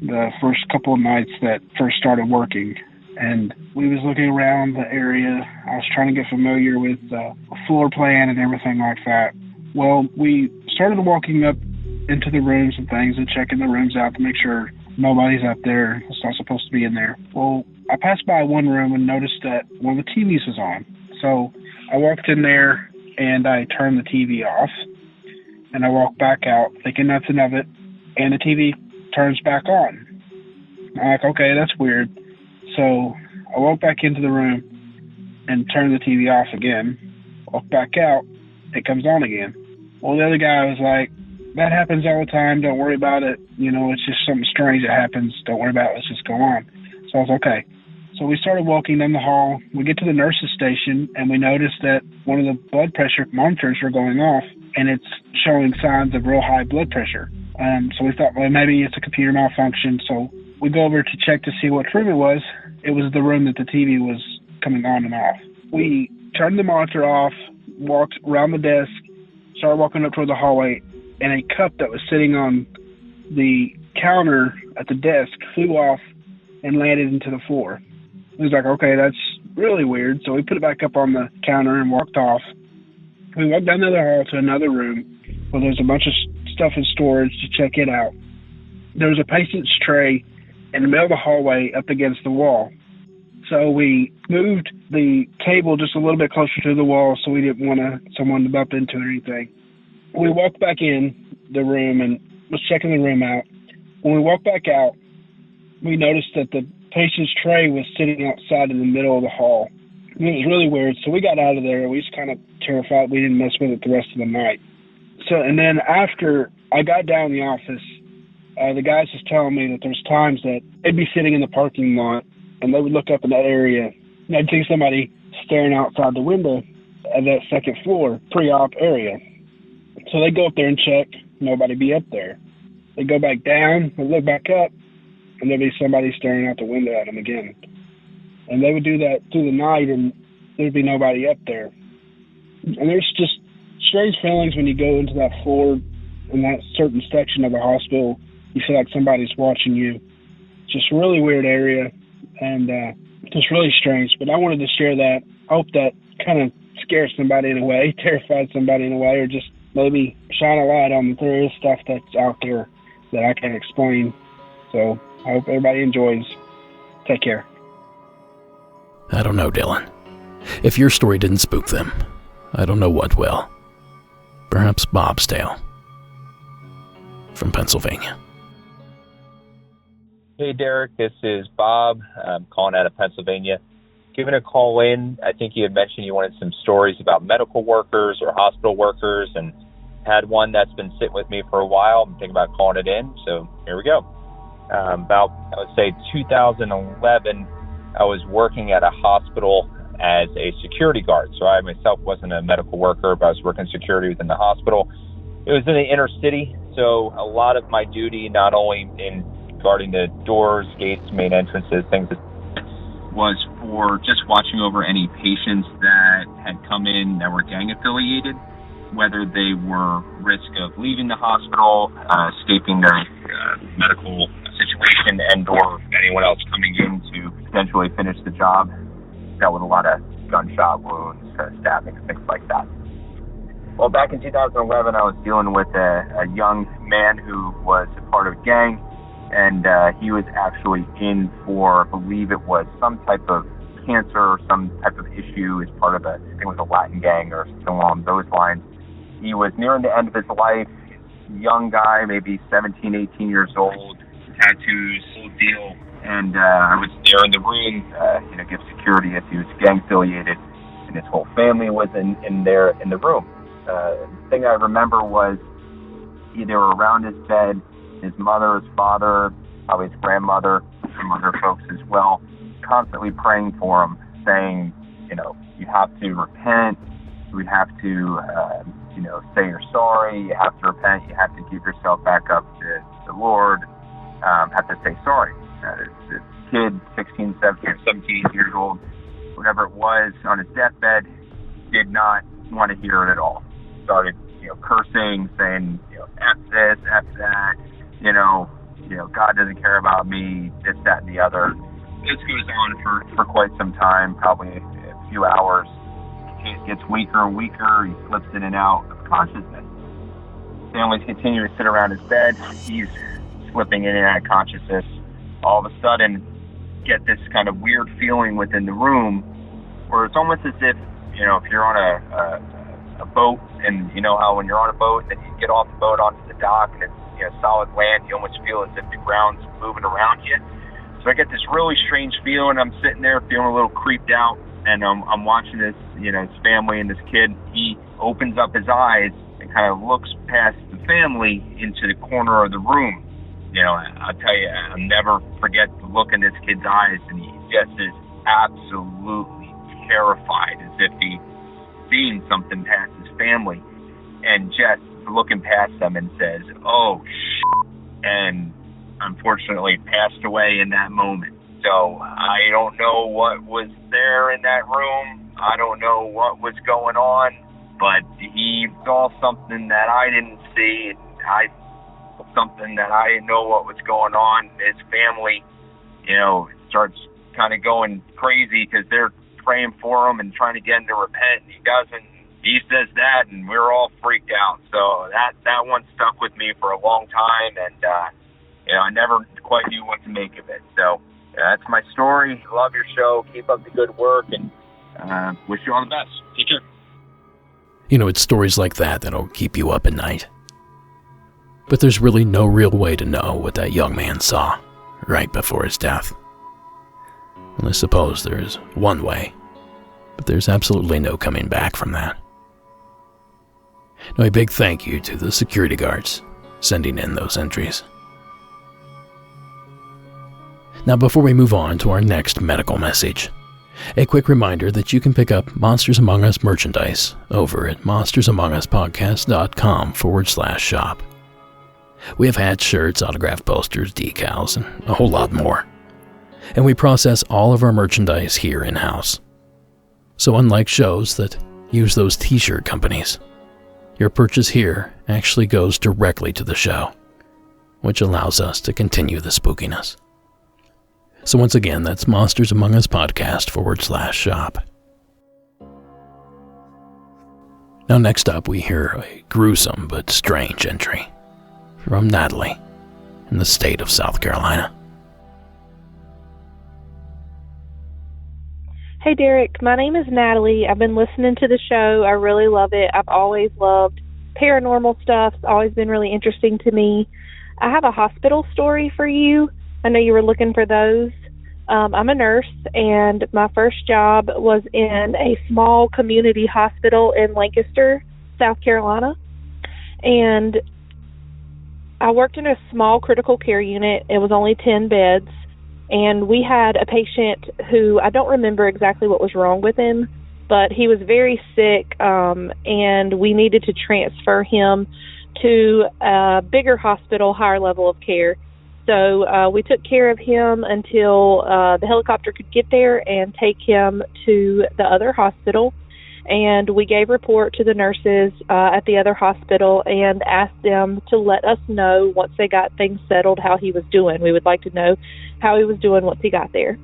the first couple of nights that first started working, and we was looking around the area. I was trying to get familiar with the floor plan and everything like that. Well, we started walking up into the rooms and things and checking the rooms out to make sure nobody's up there. It's not supposed to be in there. Well, I passed by one room and noticed that one of the TVs was on. So I walked in there and I turned the TV off, and I walked back out thinking nothing of it, and the TV turns back on. I'm like, okay, that's weird. So I walked back into the room and turned the TV off again. Walked back out, it comes on again. Well, the other guy was like, that happens all the time, don't worry about it. It's just something strange that happens. Don't worry about it, let's just go on. So I was okay. So we started walking down the hall. We get to the nurse's station, and we noticed that one of the blood pressure monitors were going off, and it's showing signs of real high blood pressure. So we thought, well, maybe it's a computer malfunction. So we go over to check to see what room it was. It was the room that the TV was coming on and off. We turned the monitor off, walked around the desk, started walking up toward the hallway, and a cup that was sitting on the counter at the desk flew off and landed into the floor. It was like, okay, that's really weird. So we put it back up on the counter and walked off. We walked down the other hall to another room where there's a bunch of stuff in storage to check it out. There was a patient's tray in the middle of the hallway up against the wall. So we moved the table just a little bit closer to the wall so we didn't want someone to bump into it or anything. We walked back in the room and was checking the room out. When we walked back out, we noticed that the patient's tray was sitting outside in the middle of the hall. It was really weird. So we got out of there. We was kind of terrified. We didn't mess with it the rest of the night. And then after I got down in the office, the guys was telling me that there's times that they'd be sitting in the parking lot and they would look up in that area and I'd see somebody staring outside the window of that second floor pre-op area. So they'd go up there and check, nobody be up there. They'd go back down, they'd look back up, and there'd be somebody staring out the window at them again. And they would do that through the night and there'd be nobody up there. And there's just strange feelings when you go into that floor in that certain section of the hospital. You feel like somebody's watching you. Just a really weird area and just really strange. But I wanted to share that. I hope that kind of scare somebody in a way, terrify somebody in a way, or just maybe shine a light on that there is stuff that's out there that I can't explain. So I hope everybody enjoys. Take care. I don't know, Dylan. If your story didn't spook them, I don't know what will. Perhaps Bob's tale. From Pennsylvania. Hey, Derek, this is Bob. I'm calling out of Pennsylvania. Giving a call in, I think you had mentioned you wanted some stories about medical workers or hospital workers, and had one that's been sitting with me for a while. I'm thinking about calling it in, so here we go. About, I would say, 2011, I was working at a hospital as a security guard. So I myself wasn't a medical worker, but I was working security within the hospital. It was in the inner city, so a lot of my duty, not only in guarding the doors, gates, main entrances, things, was for just watching over any patients that had come in that were gang affiliated, whether they were risk of leaving the hospital, escaping their medical situation, and or anyone else coming in to potentially finish the job. Dealt with a lot of gunshot wounds, stabbing, things like that. Well, back in 2011, I was dealing with a young man who was a part of a gang, and he was actually in for, I believe it was some type of cancer or some type of issue as part of I think it was a Latin gang or something along those lines. He was nearing the end of his life, young guy, maybe 17, 18 years old, tattoos, whole deal. And I was there in the room, give security if he was gang affiliated, and his whole family was in the room. The thing I remember was they were around his bed, his mother, his father, probably his grandmother, some other folks as well, constantly praying for him, saying, you have to repent, you have to, say you're sorry, you have to repent, you have to give yourself back up to the Lord, have to say sorry. This kid, 16, 17 years old, whatever it was, on his deathbed, did not want to hear it at all. Started, cursing, saying, F this, F that, God doesn't care about me, this, that, and the other. This goes on for quite some time, probably a few hours. It gets weaker and weaker. He slips in and out of consciousness. Families continue to sit around his bed. He's slipping in and out of consciousness. All of a sudden, get this kind of weird feeling within the room where it's almost as if, if you're on a boat, and you know how when you're on a boat, then you get off the boat onto the dock and it's solid land, you almost feel as if the ground's moving around you. So I get this really strange feeling. I'm sitting there feeling a little creeped out, and I'm watching this, his family and this kid. He opens up his eyes and kind of looks past the family into the corner of the room. I'll tell you, I'll never forget the look in this kid's eyes, and he just is absolutely terrified, as if he's seeing something past his family, and just looking past them and says, "Oh, and unfortunately passed away in that moment. So I don't know what was there in that room. I don't know what was going on, but he saw something that I didn't see. I saw something that I didn't know what was going on. His family, starts kind of going crazy because they're praying for him and trying to get him to repent. He doesn't. He says that, and we're all freaked out. So that one stuck with me for a long time, and I never quite knew what to make of it. So that's my story. Love your show. Keep up the good work, and wish you all the best. Take care. It's stories like that that'll keep you up at night. But there's really no real way to know what that young man saw right before his death. And I suppose there's one way, but there's absolutely no coming back from that. Now, a big thank you to the security guards sending in those entries. Now, before we move on to our next medical message, a quick reminder that you can pick up Monsters Among Us merchandise over at monstersamonguspodcast.com/shop. We have hats, shirts, autographed posters, decals, and a whole lot more. And we process all of our merchandise here in-house. So unlike shows that use those t-shirt companies, your purchase here actually goes directly to the show, which allows us to continue the spookiness. So once again, that's Monsters Among Us Podcast /shop. Now next up, we hear a gruesome but strange entry from Natalie in the state of South Carolina. Hey Derek, my name is Natalie. I've been listening to the show. I really love it. I've always loved paranormal stuff. It's always been really interesting to me. I have a hospital story for you. I know you were looking for those. I'm a nurse, and my first job was in a small community hospital in Lancaster, South Carolina. And I worked in a small critical care unit. It was only 10 beds. And we had a patient who, I don't remember exactly what was wrong with him, but he was very sick, and we needed to transfer him to a bigger hospital, higher level of care. So we took care of him until the helicopter could get there and take him to the other hospital. And we gave report to the nurses at the other hospital and asked them to let us know once they got things settled how he was doing. We would like to know how he was doing once he got there.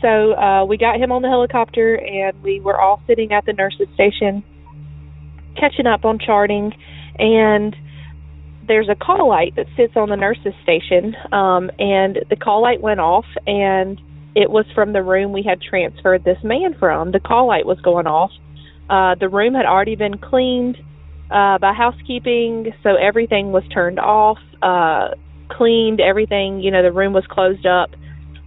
So we got him on the helicopter, and we were all sitting at the nurses' station catching up on charting. And there's a call light that sits on the nurses' station, and the call light went off, and it was from the room we had transferred this man from. The call light was going off. The room had already been cleaned by housekeeping, so everything was turned off, cleaned, everything, the room was closed up,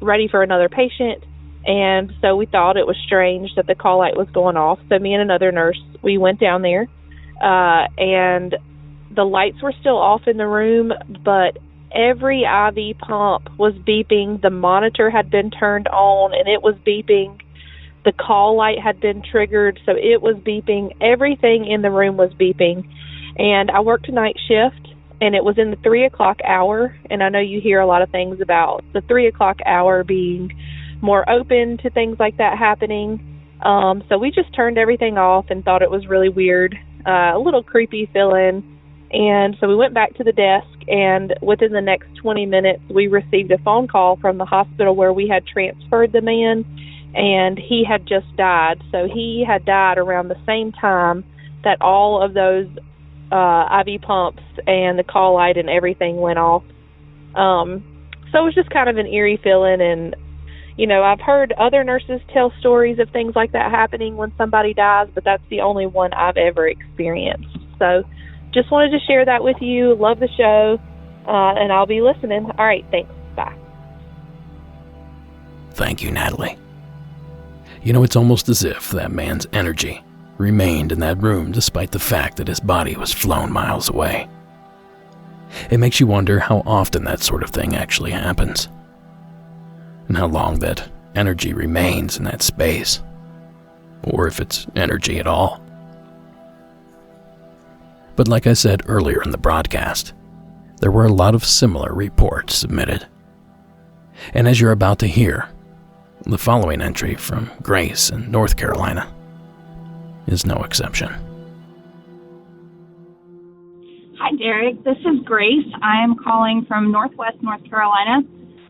ready for another patient. And so we thought it was strange that the call light was going off. So me and another nurse, we went down there, and the lights were still off in the room, but every IV pump was beeping. The monitor had been turned on, and it was beeping. The call light had been triggered, so it was beeping. Everything in the room was beeping. And I worked a night shift, and it was in the 3 o'clock hour. And I know you hear a lot of things about the 3 o'clock hour being more open to things like that happening. So we just turned everything off and thought it was really weird, a little creepy feeling. And so we went back to the desk, and within the next 20 minutes, we received a phone call from the hospital where we had transferred the man, and he had just died. So he had died around the same time that all of those IV pumps and the call light and everything went off. So it was just kind of an eerie feeling. And, I've heard other nurses tell stories of things like that happening when somebody dies, but that's the only one I've ever experienced. So just wanted to share that with you. Love the show, and I'll be listening. All right, thanks. Bye. Thank you, Natalie. It's almost as if that man's energy remained in that room despite the fact that his body was flown miles away. It makes you wonder how often that sort of thing actually happens, and how long that energy remains in that space, or if it's energy at all. But like I said earlier in the broadcast, there were a lot of similar reports submitted. And as you're about to hear, the following entry from Grace in North Carolina is no exception. Hi, Derek. This is Grace. I am calling from Northwest North Carolina.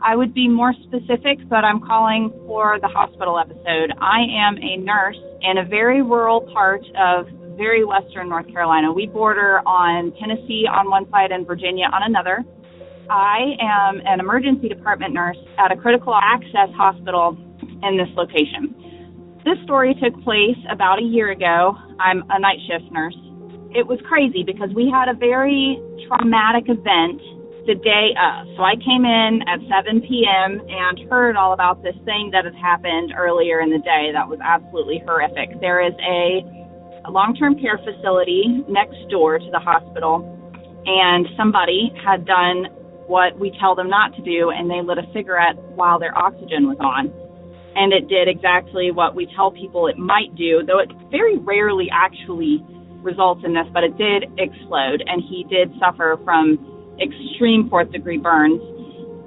I would be more specific, but I'm calling for the hospital episode. I am a nurse in a very rural part of very western North Carolina. We border on Tennessee on one side and Virginia on another. I am an emergency department nurse at a critical access hospital in this location. This story took place about a year ago. I'm a night shift nurse. It was crazy because we had a very traumatic event the day of. So I came in at 7 p.m. and heard all about this thing that had happened earlier in the day that was absolutely horrific. There is a long-term care facility next door to the hospital, and somebody had done what we tell them not to do, and they lit a cigarette while their oxygen was on. And it did exactly what we tell people it might do, though it very rarely actually results in this, but it did explode, and he did suffer from extreme fourth-degree burns,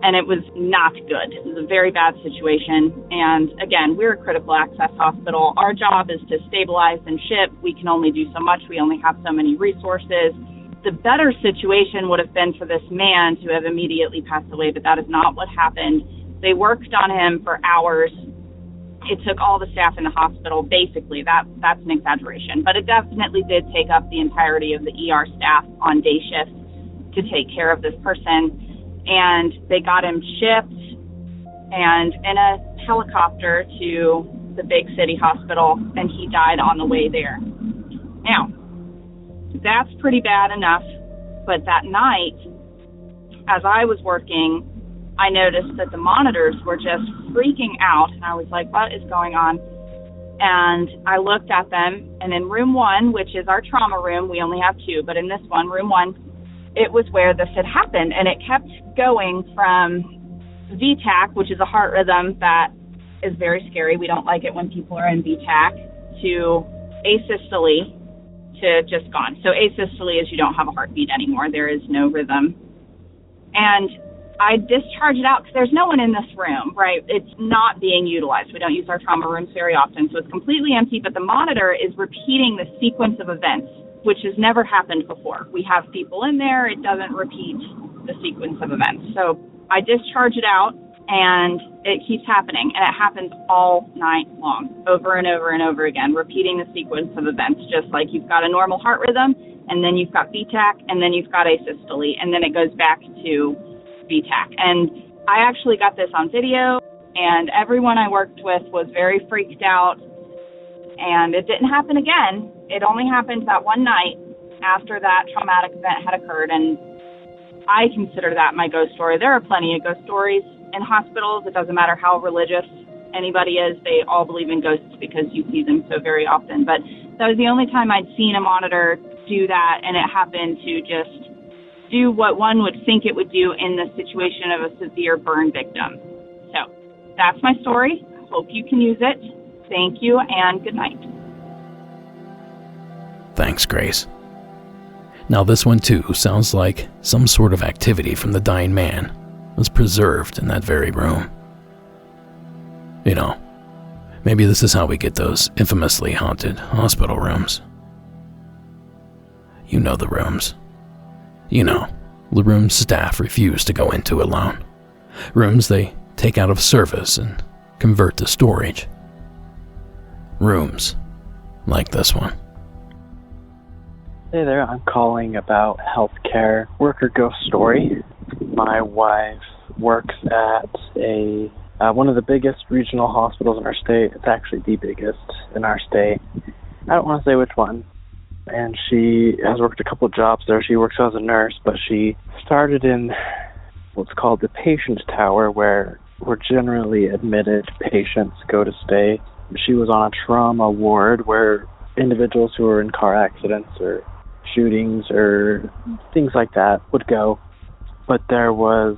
and it was not good. It was a very bad situation, and again, we're a critical access hospital. Our job is to stabilize and ship. We can only do so much. We only have so many resources. The better situation would have been for this man to have immediately passed away, but that is not what happened. They worked on him for hours, it took all the staff in the hospital. Basically, that's an exaggeration, but it definitely did take up the entirety of the ER staff on day shift to take care of this person. And they got him shipped and in a helicopter to the big city hospital, and he died on the way there. Now, that's pretty bad enough, but that night, as I was working, I noticed that the monitors were just freaking out, and I was like, what is going on? And I looked at them, and in room 1, which is our trauma room, we only have 2, but in this one, room 1, it was where this had happened, and it kept going from VTAC, which is a heart rhythm that is very scary. We don't like it when people are in VTAC, to asystole, to just gone. So asystole is you don't have a heartbeat anymore. There is no rhythm. And I discharged it out because there's no one in this room, right? It's not being utilized. We don't use our trauma rooms very often, so it's completely empty, but the monitor is repeating the sequence of events, which has never happened before. We have people in there. It doesn't repeat the sequence of events. So I discharge it out, and it keeps happening, and it happens all night long, over and over and over again, repeating the sequence of events, just like you've got a normal heart rhythm, and then you've got VTAC, and then you've got asystole, and then it goes back to VTAC. And I actually got this on video, and everyone I worked with was very freaked out, and it didn't happen again. It only happened that one night after that traumatic event had occurred, and I consider that my ghost story. There are plenty of ghost stories in hospitals. It doesn't matter how religious anybody is. They all believe in ghosts because you see them so very often. But that was the only time I'd seen a monitor do that, and it happened to just do what one would think it would do in the situation of a severe burn victim. So that's my story. I hope you can use it. Thank you, and good night. Thanks, Grace. Now this one too sounds like some sort of activity from the dying man was preserved in that very room. You know, maybe this is how we get those infamously haunted hospital rooms. You know the rooms. You know, the rooms staff refuse to go into alone. Rooms they take out of service and convert to storage. Rooms like this one. Hey there, I'm calling about healthcare worker ghost story. My wife works at one of the biggest regional hospitals in our state. It's actually the biggest in our state. I don't want to say which one. And she has worked a couple of jobs there. She works as a nurse, but she started in what's called the patient tower, where generally admitted patients go to stay. She was on a trauma ward where individuals who were in car accidents or shootings or things like that would go. But there was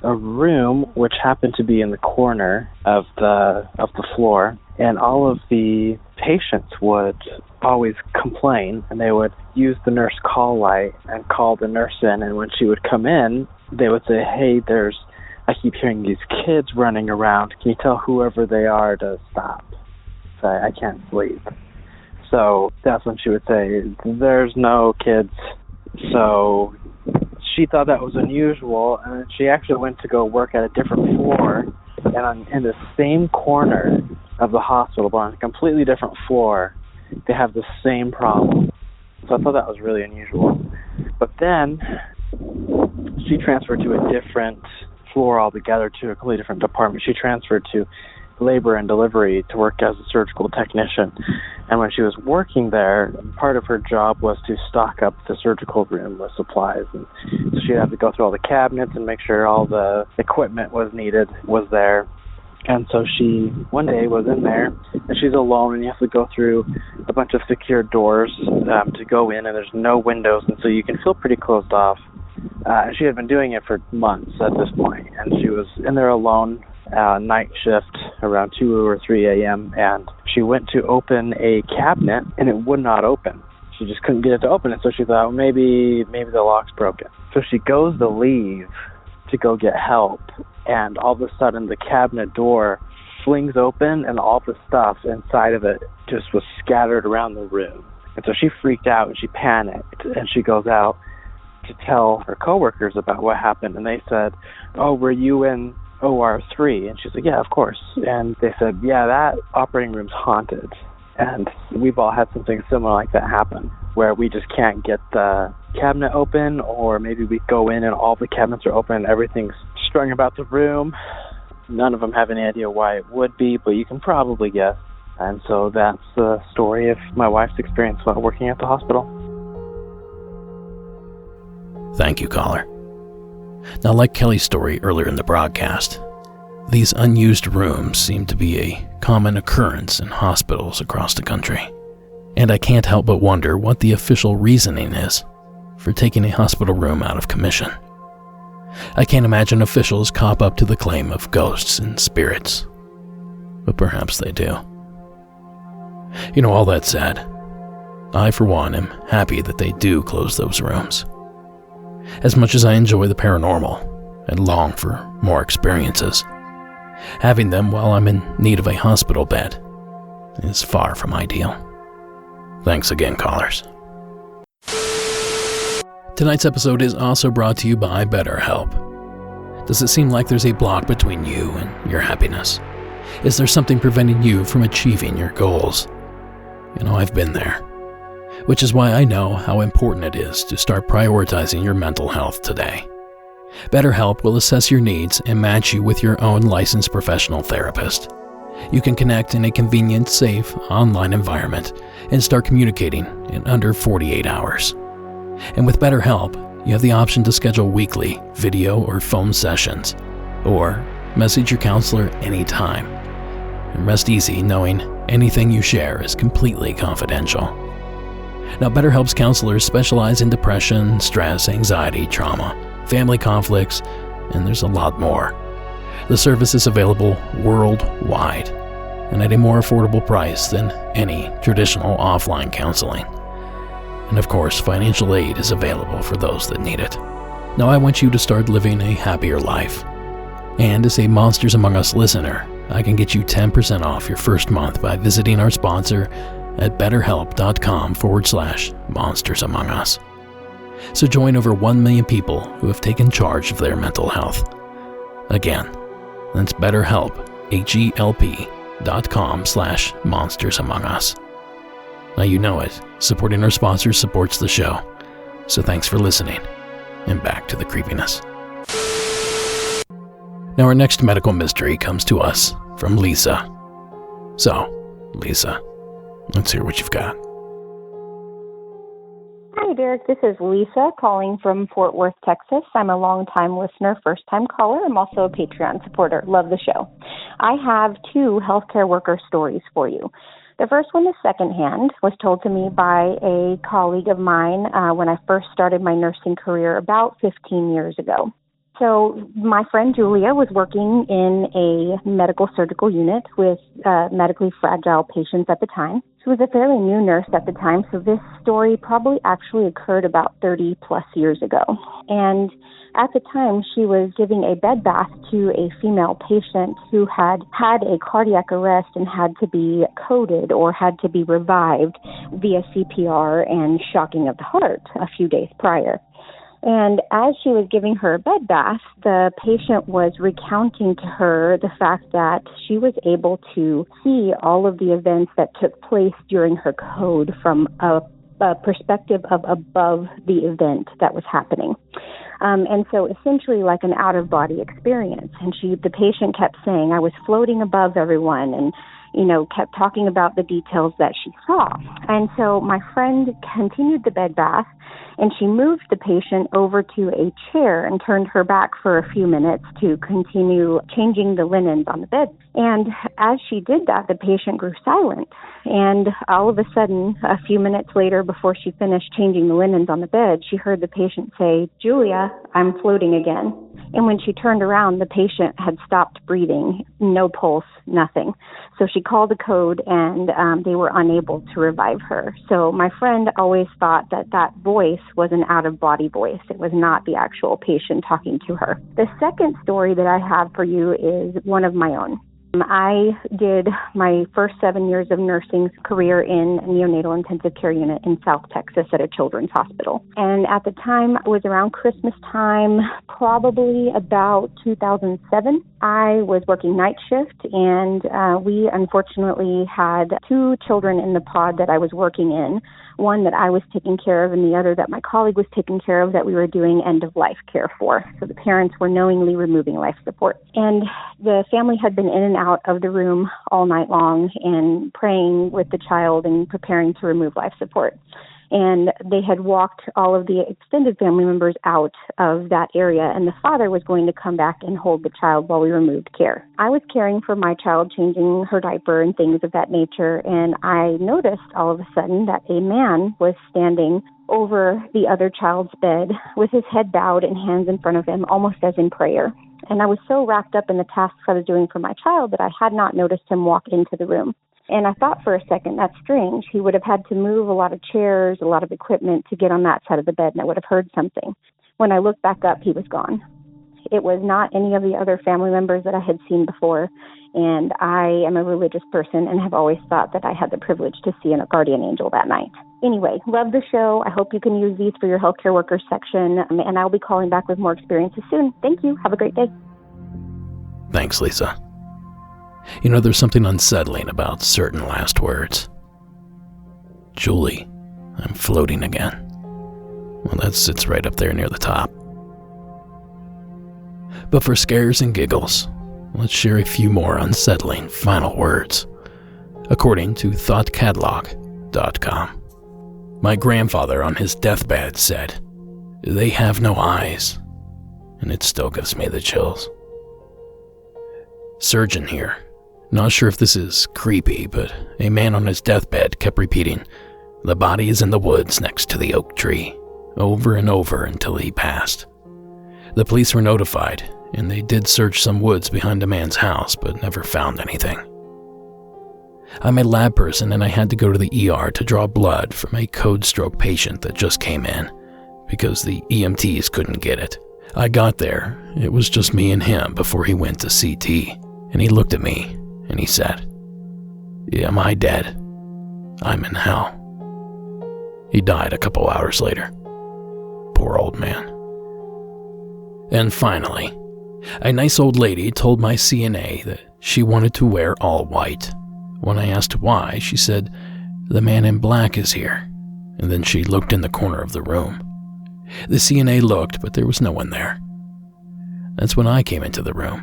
a room which happened to be in the corner of the floor, and all of the patients would always complain, and they would use the nurse call light and call the nurse in, and when she would come in, they would say, hey, I keep hearing these kids running around. Can you tell whoever they are to stop? So I can't sleep. So that's when she would say, there's no kids. So she thought that was unusual, and she actually went to go work at a different floor, and in the same corner of the hospital, but on a completely different floor, they have the same problem. So I thought that was really unusual. But then she transferred to a different floor altogether, to a completely different department. She transferred to labor and delivery to work as a surgical technician. And when she was working there, part of her job was to stock up the surgical room with supplies. And so she'd have to go through all the cabinets and make sure all the equipment was there. And so she, one day, was in there, and she's alone, and you have to go through a bunch of secured doors to go in, and there's no windows, and so you can feel pretty closed off. She had been doing it for months at this point, and she was in there alone, night shift, around 2 or 3 a.m., and she went to open a cabinet, and it would not open. She just couldn't get it to open it, so she thought, well, maybe the lock's broken. So she goes to leave to go get help, and all of a sudden the cabinet door flings open, and all the stuff inside of it just was scattered around the room. And so she freaked out, and she panicked, and she goes out to tell her coworkers about what happened, and they said, oh, were you in OR3? And she's like, yeah, of course. And they said, yeah, that operating room's haunted. And we've all had something similar like that happen, where we just can't get the cabinet open, or maybe we go in and all the cabinets are open and everything's strung about the room. None of them have any idea why it would be, but you can probably guess. And so that's the story of my wife's experience while working at the hospital. Thank you, caller. Now, like Kelly's story earlier in the broadcast, these unused rooms seem to be a common occurrence in hospitals across the country. And I can't help but wonder what the official reasoning is for taking a hospital room out of commission. I can't imagine officials cop up to the claim of ghosts and spirits, but perhaps they do. You know, all that said, I for one am happy that they do close those rooms. As much as I enjoy the paranormal and long for more experiences, having them while I'm in need of a hospital bed is far from ideal. Thanks again, callers. Tonight's episode is also brought to you by BetterHelp. Does it seem like there's a block between you and your happiness? Is there something preventing you from achieving your goals? You know, I've been there, which is why I know how important it is to start prioritizing your mental health today. BetterHelp will assess your needs and match you with your own licensed professional therapist. You can connect in a convenient, safe, online environment and start communicating in under 48 hours. And with BetterHelp, you have the option to schedule weekly video or phone sessions, or message your counselor anytime. And rest easy knowing anything you share is completely confidential. Now, BetterHelp's counselors specialize in depression, stress, anxiety, trauma, family conflicts, and there's a lot more. The service is available worldwide and at a more affordable price than any traditional offline counseling. And of course, financial aid is available for those that need it. Now, I want you to start living a happier life. And as a Monsters Among Us listener, I can get you 10% off your first month by visiting our sponsor at betterhelp.com/Monsters Among Us. So join over 1 million people who have taken charge of their mental health. Again, that's BetterHelp, HELP.com/Monsters Among Us. Now you know it, supporting our sponsors supports the show. So thanks for listening, and back to the creepiness. Now our next medical mystery comes to us from Lisa. So, Lisa, let's hear what you've got. Hi, Derek. This is Lisa calling from Fort Worth, Texas. I'm a long-time listener, first-time caller. I'm also a Patreon supporter. Love the show. I have 2 healthcare worker stories for you. The first one is secondhand, was told to me by a colleague of mine when I first started my nursing career about 15 years ago. So my friend Julia was working in a medical surgical unit with medically fragile patients at the time. She was a fairly new nurse at the time, so this story probably actually occurred about 30 plus years ago. And at the time, she was giving a bed bath to a female patient who had had a cardiac arrest and had to be coded or had to be revived via CPR and shocking of the heart a few days prior. And as she was giving her a bed bath, the patient was recounting to her the fact that she was able to see all of the events that took place during her code from a perspective of above the event that was happening. And so essentially like an out-of-body experience. And the patient kept saying, I was floating above everyone, and kept talking about the details that she saw. And so my friend continued the bed bath, and she moved the patient over to a chair and turned her back for a few minutes to continue changing the linens on the bed. And as she did that, the patient grew silent. And all of a sudden, a few minutes later, before she finished changing the linens on the bed, she heard the patient say, Julia, I'm floating again. And when she turned around, the patient had stopped breathing, no pulse, nothing. So she called the code, and they were unable to revive her. So my friend always thought that voice was an out-of-body voice. It was not the actual patient talking to her. The second story that I have for you is one of my own. I did my first 7 years of nursing career in a neonatal intensive care unit in South Texas at a children's hospital. And at the time, it was around Christmas time, probably about 2007. I was working night shift, and we unfortunately had 2 children in the pod that I was working in, one that I was taking care of and the other that my colleague was taking care of that we were doing end-of-life care for. So the parents were knowingly removing life support. And the family had been in and out of the room all night long and praying with the child and preparing to remove life support. And they had walked all of the extended family members out of that area, and the father was going to come back and hold the child while we removed care. I was caring for my child, changing her diaper and things of that nature, and I noticed all of a sudden that a man was standing over the other child's bed with his head bowed and hands in front of him, almost as in prayer. And I was so wrapped up in the tasks I was doing for my child that I had not noticed him walk into the room. And I thought for a second, that's strange. He would have had to move a lot of chairs, a lot of equipment to get on that side of the bed, and I would have heard something. When I looked back up, he was gone. It was not any of the other family members that I had seen before, and I am a religious person and have always thought that I had the privilege to see a guardian angel that night. Anyway, love the show. I hope you can use these for your healthcare workers section, and I'll be calling back with more experiences soon. Thank you. Have a great day. Thanks, Lisa. You know, there's something unsettling about certain last words. Julie, I'm floating again. Well, that sits right up there near the top. But for scares and giggles, let's share a few more unsettling final words. According to thoughtcatalog.com, my grandfather on his deathbed said, "They have no eyes," and it still gives me the chills. Surgeon here. Not sure if this is creepy, but a man on his deathbed kept repeating, "The body is in the woods next to the oak tree," over and over until he passed. The police were notified, and they did search some woods behind the man's house, but never found anything. I'm a lab person, and I had to go to the ER to draw blood from a code stroke patient that just came in, because the EMTs couldn't get it. I got there, it was just me and him before he went to CT, and he looked at me, and he said, "Am I dead? I'm in hell." He died a couple hours later. Poor old man. And finally, a nice old lady told my CNA that she wanted to wear all white. When I asked why, she said, "The man in black is here." And then she looked in the corner of the room. The CNA looked, but there was no one there. That's when I came into the room.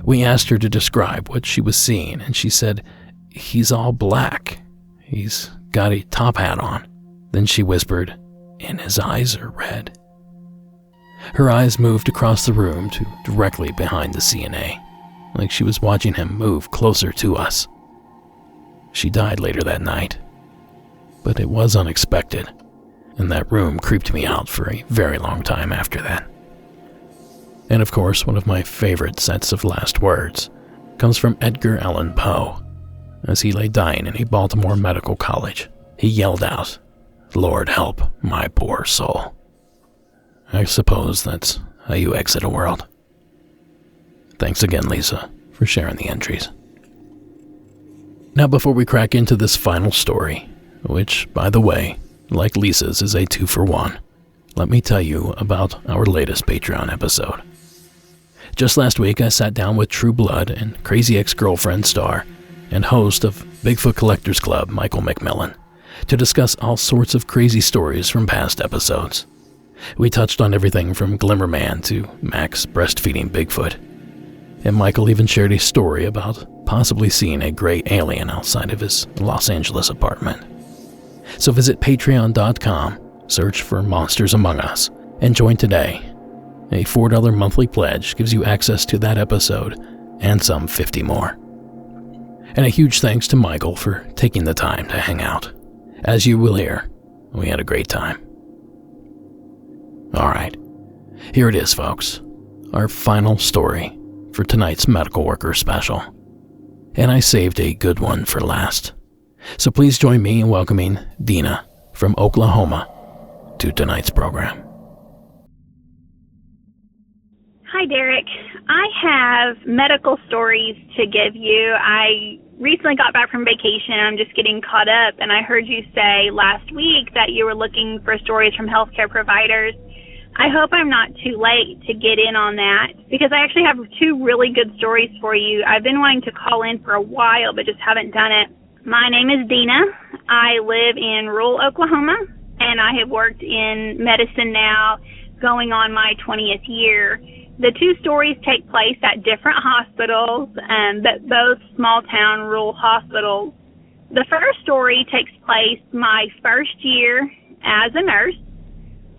We asked her to describe what she was seeing, and she said, "He's all black. He's got a top hat on." Then she whispered, "And his eyes are red." Her eyes moved across the room to directly behind the CNA, like she was watching him move closer to us. She died later that night, but it was unexpected, and that room creeped me out for a very long time after that. And of course, one of my favorite sets of last words comes from Edgar Allan Poe. As he lay dying in a Baltimore medical college, he yelled out, "Lord help my poor soul." I suppose that's how you exit a world. Thanks again, Lisa, for sharing the entries. Now, before we crack into this final story, which, by the way, like Lisa's, is a 2-for-1, let me tell you about our latest Patreon episode. Just last week, I sat down with True Blood and Crazy Ex-Girlfriend star and host of Bigfoot Collectors Club, Michael McMillan, to discuss all sorts of crazy stories from past episodes. We touched on everything from Glimmerman to Max breastfeeding Bigfoot. And Michael even shared a story about possibly seeing a gray alien outside of his Los Angeles apartment. So visit patreon.com, search for Monsters Among Us, and join today. A $4 monthly pledge gives you access to that episode and some 50 more. And a huge thanks to Michael for taking the time to hang out. As you will hear, we had a great time. Alright, here it is, folks. Our final story for tonight's Medical Worker Special. And I saved a good one for last. So please join me in welcoming Dina from Oklahoma to tonight's program. Hi, Derek. I have medical stories to give you. I recently got back from vacation. I'm just getting caught up, and I heard you say last week that you were looking for stories from healthcare providers. I hope I'm not too late to get in on that, because I actually have two really good stories for you. I've been wanting to call in for a while, but just haven't done it. My name is Dina. I live in rural Oklahoma, and I have worked in medicine now going on my 20th year. The two stories take place at different hospitals, but both small-town rural hospitals. The first story takes place my first year as a nurse.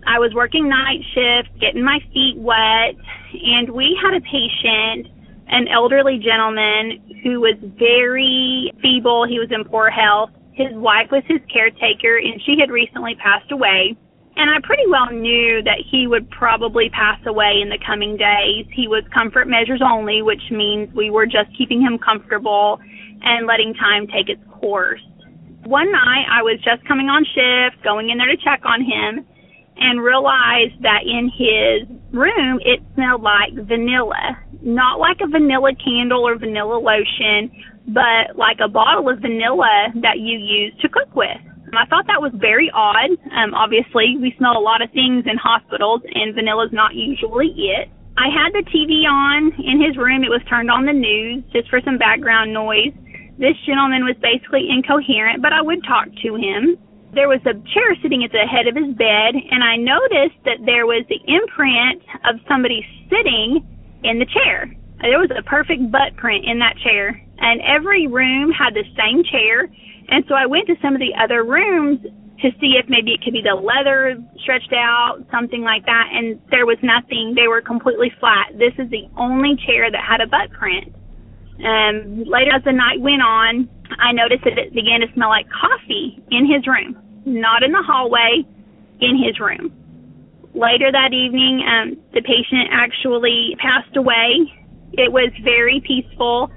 I was working night shift, getting my feet wet, and we had a patient, an elderly gentleman who was very feeble. He was in poor health. His wife was his caretaker, and she had recently passed away. And I pretty well knew that he would probably pass away in the coming days. He was comfort measures only, which means we were just keeping him comfortable and letting time take its course. One night, I was just coming on shift, going in there to check on him, and realized that in his room, it smelled like vanilla. Not like a vanilla candle or vanilla lotion, but like a bottle of vanilla that you use to cook with. I thought that was very odd. Obviously, we smell a lot of things in hospitals, and vanilla's not usually it. I had the TV on in his room. It was turned on the news just for some background noise. This gentleman was basically incoherent, but I would talk to him. There was a chair sitting at the head of his bed, and I noticed that there was the imprint of somebody sitting in the chair. There was a perfect butt print in that chair, and every room had the same chair, and so I went to some of the other rooms to see if maybe it could be the leather stretched out, something like that, and there was nothing. They were completely flat. This is the only chair that had a butt print. Later as the night went on, I noticed that it began to smell like coffee in his room, not in the hallway, in his room. Later that evening, the patient actually passed away. It was very peaceful.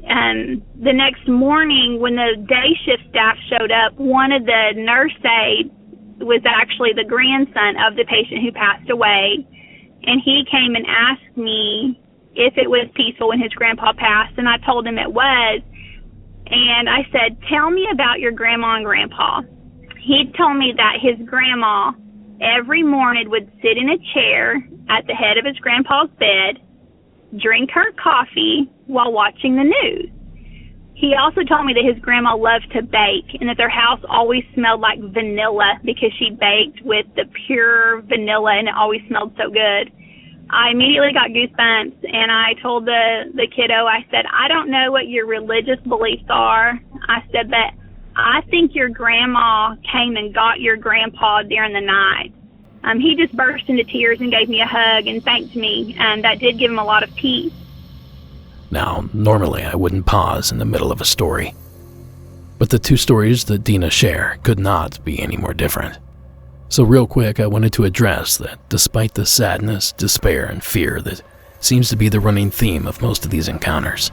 The next morning, when the day shift staff showed up, one of the nurse aides was actually the grandson of the patient who passed away, and he came and asked me if it was peaceful when his grandpa passed, and I told him it was. And I said, "Tell me about your grandma and grandpa." He told me that his grandma every morning would sit in a chair at the head of his grandpa's bed, drink her coffee while watching the news. He also told me that his grandma loved to bake and that their house always smelled like vanilla because she baked with the pure vanilla and it always smelled so good. I immediately got goosebumps, and I told the kiddo, I said, "I don't know what your religious beliefs are." I said, "But I think your grandma came and got your grandpa during the night." He just burst into tears and gave me a hug and thanked me, and that did give him a lot of peace. Now, normally I wouldn't pause in the middle of a story, but the two stories that Dina shared could not be any more different. So real quick, I wanted to address that despite the sadness, despair, and fear that seems to be the running theme of most of these encounters,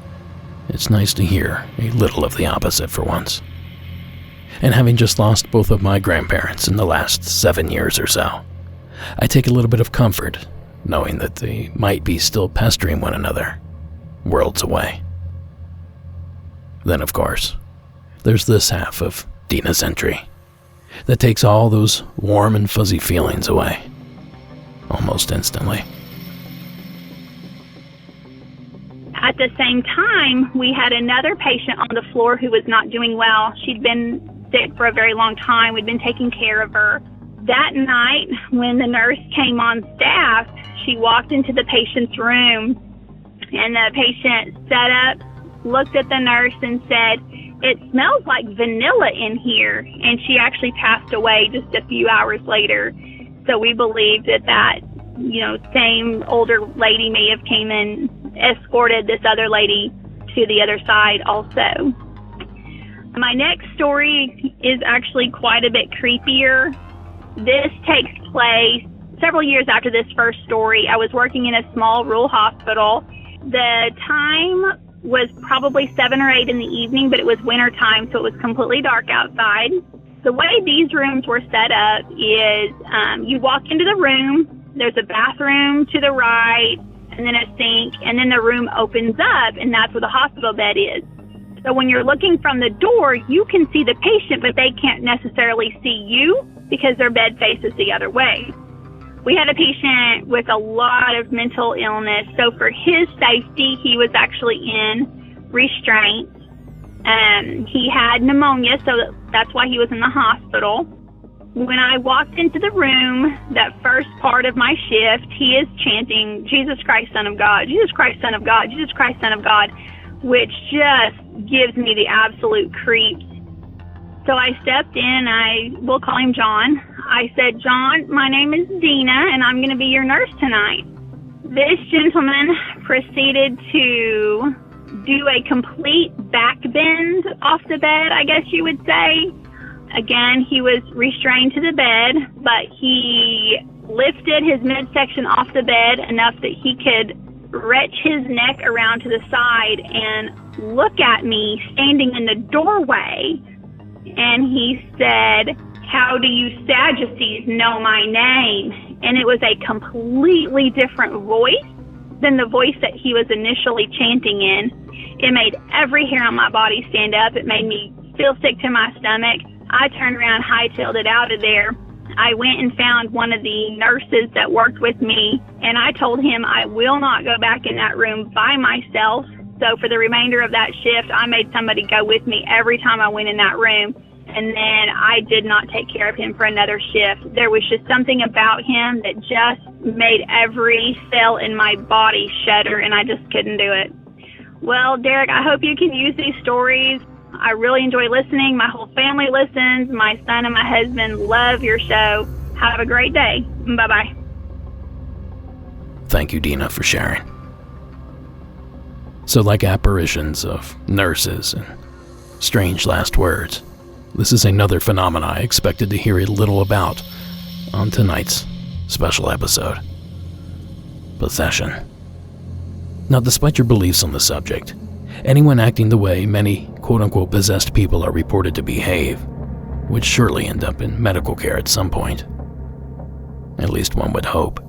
it's nice to hear a little of the opposite for once. And having just lost both of my grandparents in the last 7 years or so, I take a little bit of comfort knowing that they might be still pestering one another, worlds away. Then, of course, there's this half of Dina's entry that takes all those warm and fuzzy feelings away, almost instantly. At the same time, we had another patient on the floor who was not doing well. She'd been sick for a very long time. We'd been taking care of her. That night, when the nurse came on staff, she walked into the patient's room, and the patient sat up, looked at the nurse, and said, "It smells like vanilla in here." And she actually passed away just a few hours later. So we believe that same older lady may have came and escorted this other lady to the other side also. My next story is actually quite a bit creepier. This takes place several years after this first story. I was working in a small rural hospital. The time was probably 7 or 8 in the evening, but it was winter time, so it was completely dark outside. The way these rooms were set up is you walk into the room, there's a bathroom to the right, and then a sink, and then the room opens up, and that's where the hospital bed is. So when you're looking from the door, you can see the patient, but they can't necessarily see you because their bed faces the other way. We had a patient with a lot of mental illness, so for his safety, he was actually in restraint. He had pneumonia, so that's why he was in the hospital. When I walked into the room, that first part of my shift, he is chanting, "Jesus Christ, Son of God, Jesus Christ, Son of God, Jesus Christ, Son of God," which just gives me the absolute creeps. So I stepped in, we'll call him John. I said, "John, my name is Dina, and I'm going to be your nurse tonight." This gentleman proceeded to do a complete back bend off the bed, I guess you would say. Again, he was restrained to the bed, but he lifted his midsection off the bed enough that he could retch his neck around to the side and look at me standing in the doorway. And he said, "How do you Sadducees know my name?" And it was a completely different voice than the voice that he was initially chanting in. It made every hair on my body stand up. It made me feel sick to my stomach. I turned around, hightailed it out of there. I went and found one of the nurses that worked with me, and I told him I will not go back in that room by myself. So for the remainder of that shift, I made somebody go with me every time I went in that room. And then I did not take care of him for another shift. There was just something about him that just made every cell in my body shudder, and I just couldn't do it. Well, Derek, I hope you can use these stories. I really enjoy listening. My whole family listens. My son and my husband love your show. Have a great day. Bye-bye. Thank you, Dina, for sharing. So like apparitions of nurses and strange last words, this is another phenomenon I expected to hear a little about on tonight's special episode. Possession. Now, despite your beliefs on the subject, anyone acting the way many quote-unquote possessed people are reported to behave would surely end up in medical care at some point. At least one would hope.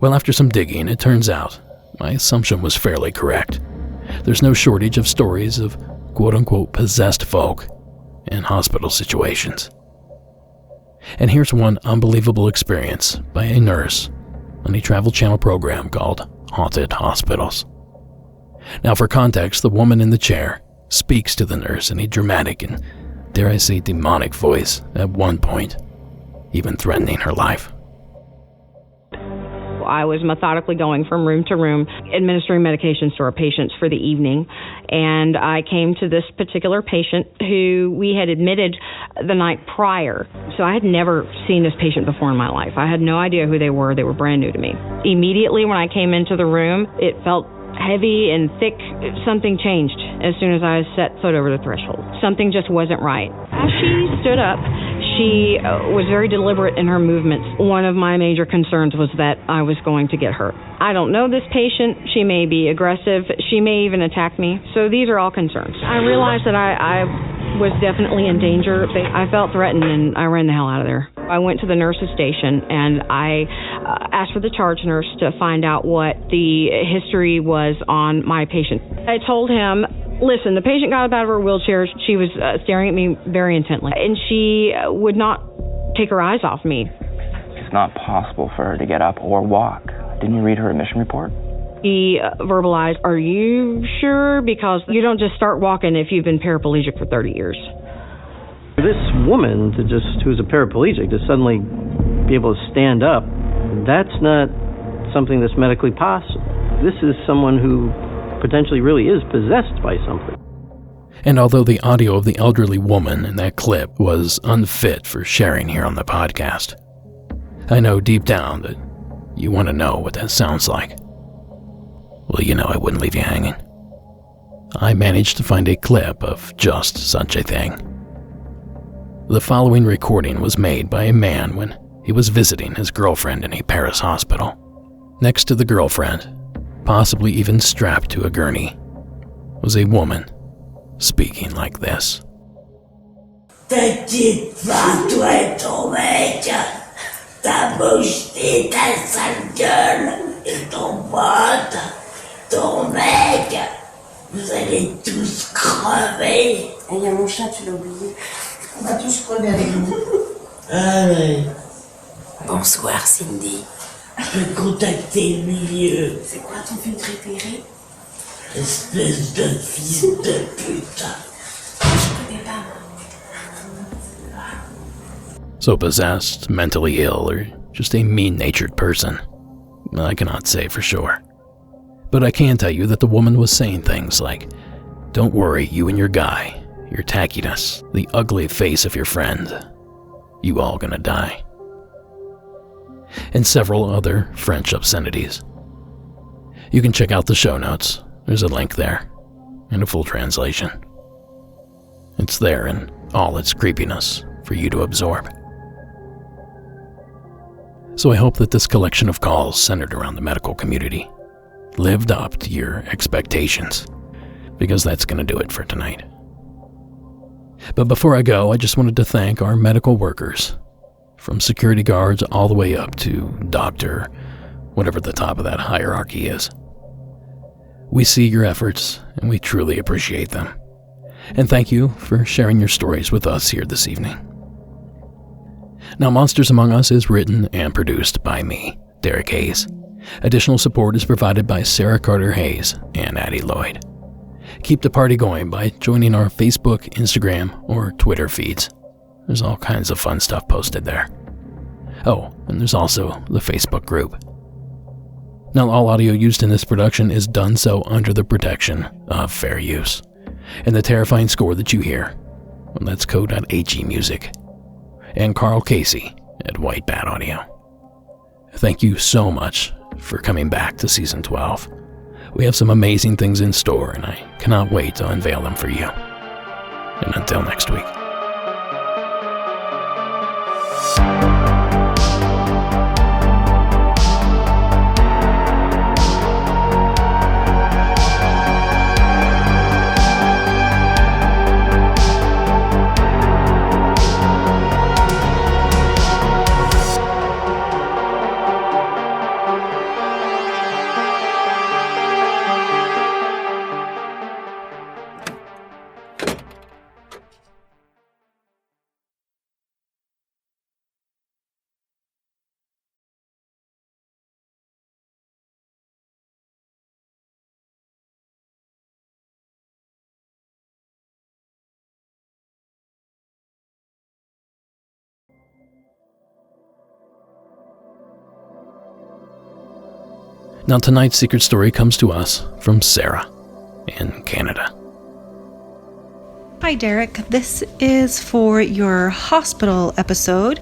Well, after some digging, it turns out my assumption was fairly correct. There's no shortage of stories of quote-unquote possessed folk in hospital situations. And here's one unbelievable experience by a nurse on a Travel Channel program called Haunted Hospitals. Now, for context, the woman in the chair speaks to the nurse in a dramatic and, dare I say, demonic voice at one point, even threatening her life. I was methodically going from room to room, administering medications to our patients for the evening. And I came to this particular patient who we had admitted the night prior. So I had never seen this patient before in my life. I had no idea who they were. They were brand new to me. Immediately when I came into the room, it felt heavy and thick. Something changed as soon as I set foot over the threshold. Something just wasn't right. As she stood up, she was very deliberate in her movements. One of my major concerns was that I was going to get hurt. I don't know this patient. She may be aggressive. She may even attack me. So these are all concerns. I realized that I was definitely in danger. I felt threatened, and I ran the hell out of there. I went to the nurse's station, and I asked for the charge nurse to find out what the history was on my patient. I told him, listen, the patient got up out of her wheelchair. She was staring at me very intently, and she would not take her eyes off me. It's not possible for her to get up or walk. Didn't you read her admission report? He verbalized, are you sure? Because you don't just start walking if you've been paraplegic for 30 years. This woman, who's a paraplegic, to suddenly be able to stand up, that's not something that's medically possible. This is someone who potentially really is possessed by something. And although the audio of the elderly woman in that clip was unfit for sharing here on the podcast, I know deep down that you want to know what that sounds like. Well, you know I wouldn't leave you hanging. I managed to find a clip of just such a thing. The following recording was made by a man when he was visiting his girlfriend in a Paris hospital. Next to the girlfriend, possibly even strapped to a gurney, was a woman speaking like this. Petit va, toi et ton mec, ta bouche et ta sale gueule, et ton pote, ton mec, vous allez tous crever. Et il y a mon chat, tu l'as oublié. On va tous crever avec nous. Allez. Bonsoir Cindy. Je peux contacter le milieu. C'est quoi ton film préféré? Espèce de fils de putain. Je connais pas. So possessed, mentally ill, or just a mean-natured person, I cannot say for sure. But I can tell you that the woman was saying things like, "Don't worry, you and your guy, your tackiness, the ugly face of your friend, you all gonna die." And several other French obscenities. You can check out the show notes. There's a link there, and a full translation. It's there in all its creepiness for you to absorb. So I hope that this collection of calls centered around the medical community lived up to your expectations, because that's going to do it for tonight. But before I go, I just wanted to thank our medical workers, from security guards all the way up to doctor, whatever the top of that hierarchy is. We see your efforts, and we truly appreciate them. And thank you for sharing your stories with us here this evening. Now, Monsters Among Us is written and produced by me, Derek Hayes. Additional support is provided by Sarah Carter Hayes and Addie Lloyd. Keep the party going by joining our Facebook, Instagram, or Twitter feeds. There's all kinds of fun stuff posted there. Oh, and there's also the Facebook group. Now, all audio used in this production is done so under the protection of fair use. And the terrifying score that you hear, well, that's Co.HE Music. And Carl Casey at White Bat Audio. Thank you so much for coming back to Season 12. We have some amazing things in store, and I cannot wait to unveil them for you. And until next week. Now, tonight's secret story comes to us from Sarah in Canada. Hi, Derek. This is for your hospital episode.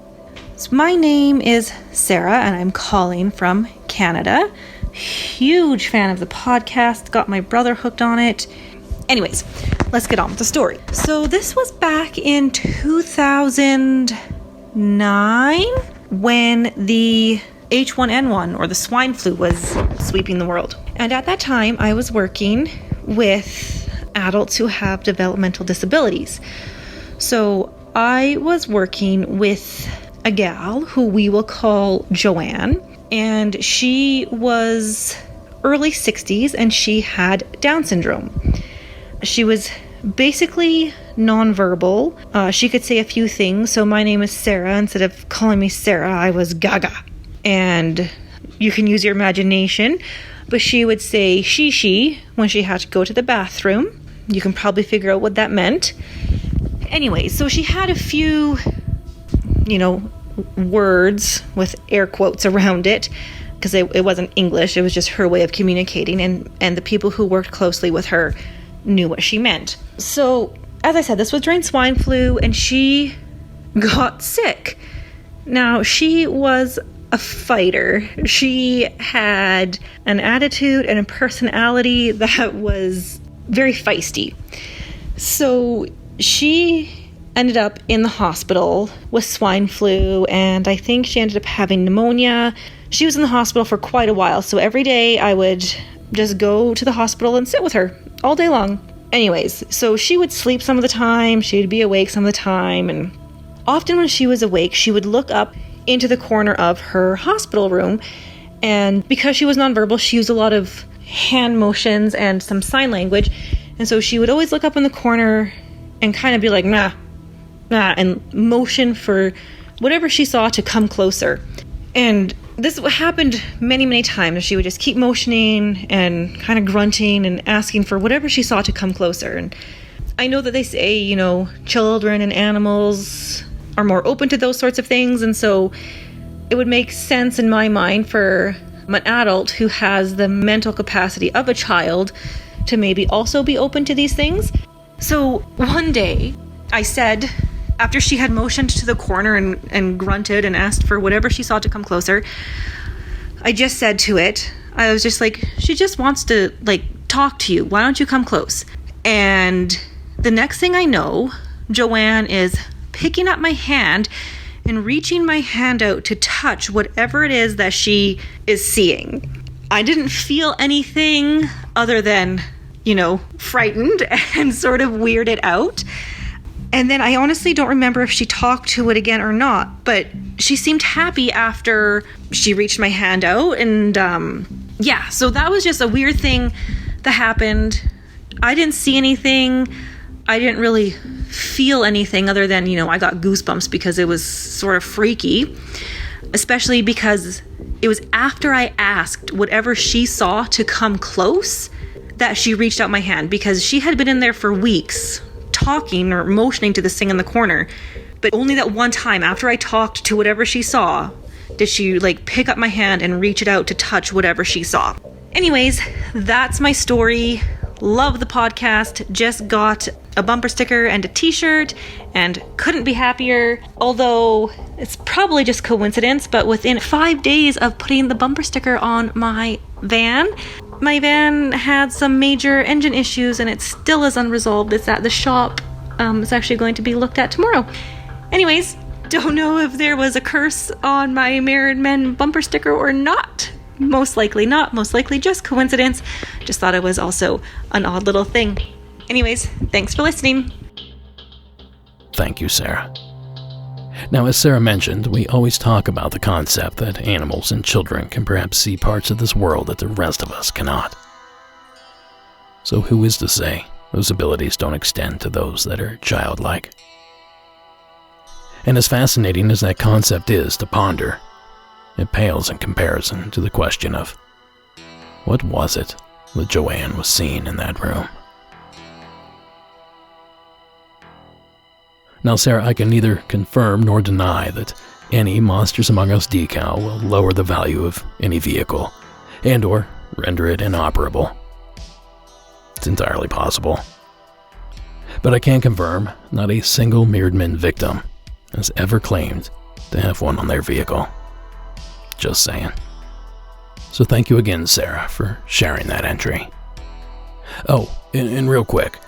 So my name is Sarah, and I'm calling from Canada. Huge fan of the podcast. Got my brother hooked on it. Anyways, let's get on with the story. So this was back in 2009 when the H1N1, or the swine flu, was sweeping the world. And at that time, I was working with adults who have developmental disabilities. So I was working with a gal who we will call Joanne, and she was early 60s and she had Down syndrome. She was basically nonverbal. She could say a few things. So my name is Sarah. Instead of calling me Sarah, I was Gaga. And you can use your imagination, but she would say she when she had to go to the bathroom. You can probably figure out what that meant. Anyway, so she had a few, words with air quotes around it, because it wasn't English. It was just her way of communicating, and the people who worked closely with her knew what she meant. So, as I said, this was during swine flu, and she got sick. Now, she was a fighter. She had an attitude and a personality that was very feisty. So she ended up in the hospital with swine flu, and I think she ended up having pneumonia. She was in the hospital for quite a while, so every day I would just go to the hospital and sit with her all day long. Anyways, so she would sleep some of the time, she'd be awake some of the time, and often when she was awake, she would look up into the corner of her hospital room, and because she was nonverbal, she used a lot of hand motions and some sign language, and so she would always look up in the corner and kind of be like, nah, and motion for whatever she saw to come closer. And this happened many, many times. She would just keep motioning and kind of grunting and asking for whatever she saw to come closer. And I know that they say, you know, children and animals are more open to those sorts of things. And so it would make sense in my mind for an adult who has the mental capacity of a child to maybe also be open to these things. So one day I said, after she had motioned to the corner and grunted and asked for whatever she saw to come closer, I just said to it, I was just like, she just wants to like talk to you. Why don't you come close? And the next thing I know, Joanne is picking up my hand and reaching my hand out to touch whatever it is that she is seeing. I didn't feel anything other than, you know, frightened and sort of weirded out. And then I honestly don't remember if she talked to it again or not, but she seemed happy after she reached my hand out. And yeah, so that was just a weird thing that happened. I didn't see anything. I didn't really feel anything other than, you know, I got goosebumps because it was sort of freaky, especially because it was after I asked whatever she saw to come close that she reached out my hand, because she had been in there for weeks talking or motioning to this thing in the corner, but only that one time after I talked to whatever she saw did she like pick up my hand and reach it out to touch whatever she saw. Anyways, that's my story. Love the podcast. Just got a bumper sticker and a t-shirt and couldn't be happier. Although it's probably just coincidence, but within 5 days of putting the bumper sticker on my van had some major engine issues and it still is unresolved. It's at the shop. It's actually going to be looked at tomorrow. Anyways, don't know if there was a curse on my Married Men bumper sticker or not. Most likely not. Most likely just coincidence. Just thought it was also an odd little thing. Anyways, thanks for listening. Thank you, Sarah. Now, as Sarah mentioned, we always talk about the concept that animals and children can perhaps see parts of this world that the rest of us cannot. So who is to say those abilities don't extend to those that are childlike? And as fascinating as that concept is to ponder, it pales in comparison to the question of, what was it that Joanne was seeing in that room? Now, Sarah, I can neither confirm nor deny that any Monsters Among Us decal will lower the value of any vehicle and or render it inoperable. It's entirely possible. But I can confirm not a single Married Men victim has ever claimed to have one on their vehicle. Just saying. So thank you again, Sarah, for sharing that entry. Oh, and real quick,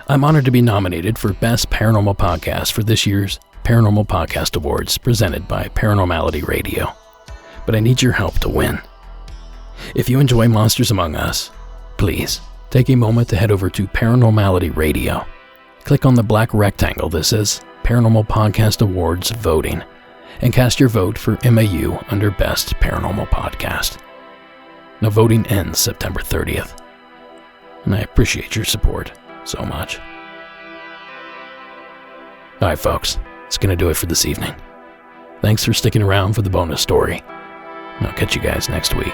I'm honored to be nominated for Best Paranormal Podcast for this year's Paranormal Podcast Awards presented by Paranormality Radio. But I need your help to win. If you enjoy Monsters Among Us, please take a moment to head over to Paranormality Radio. Click on the black rectangle that says Paranormal Podcast Awards Voting and cast your vote for MAU under Best Paranormal Podcast. Now, voting ends September 30th, and I appreciate your support so much. Alright, folks, that's going to do it for this evening. Thanks for sticking around for the bonus story. I'll catch you guys next week.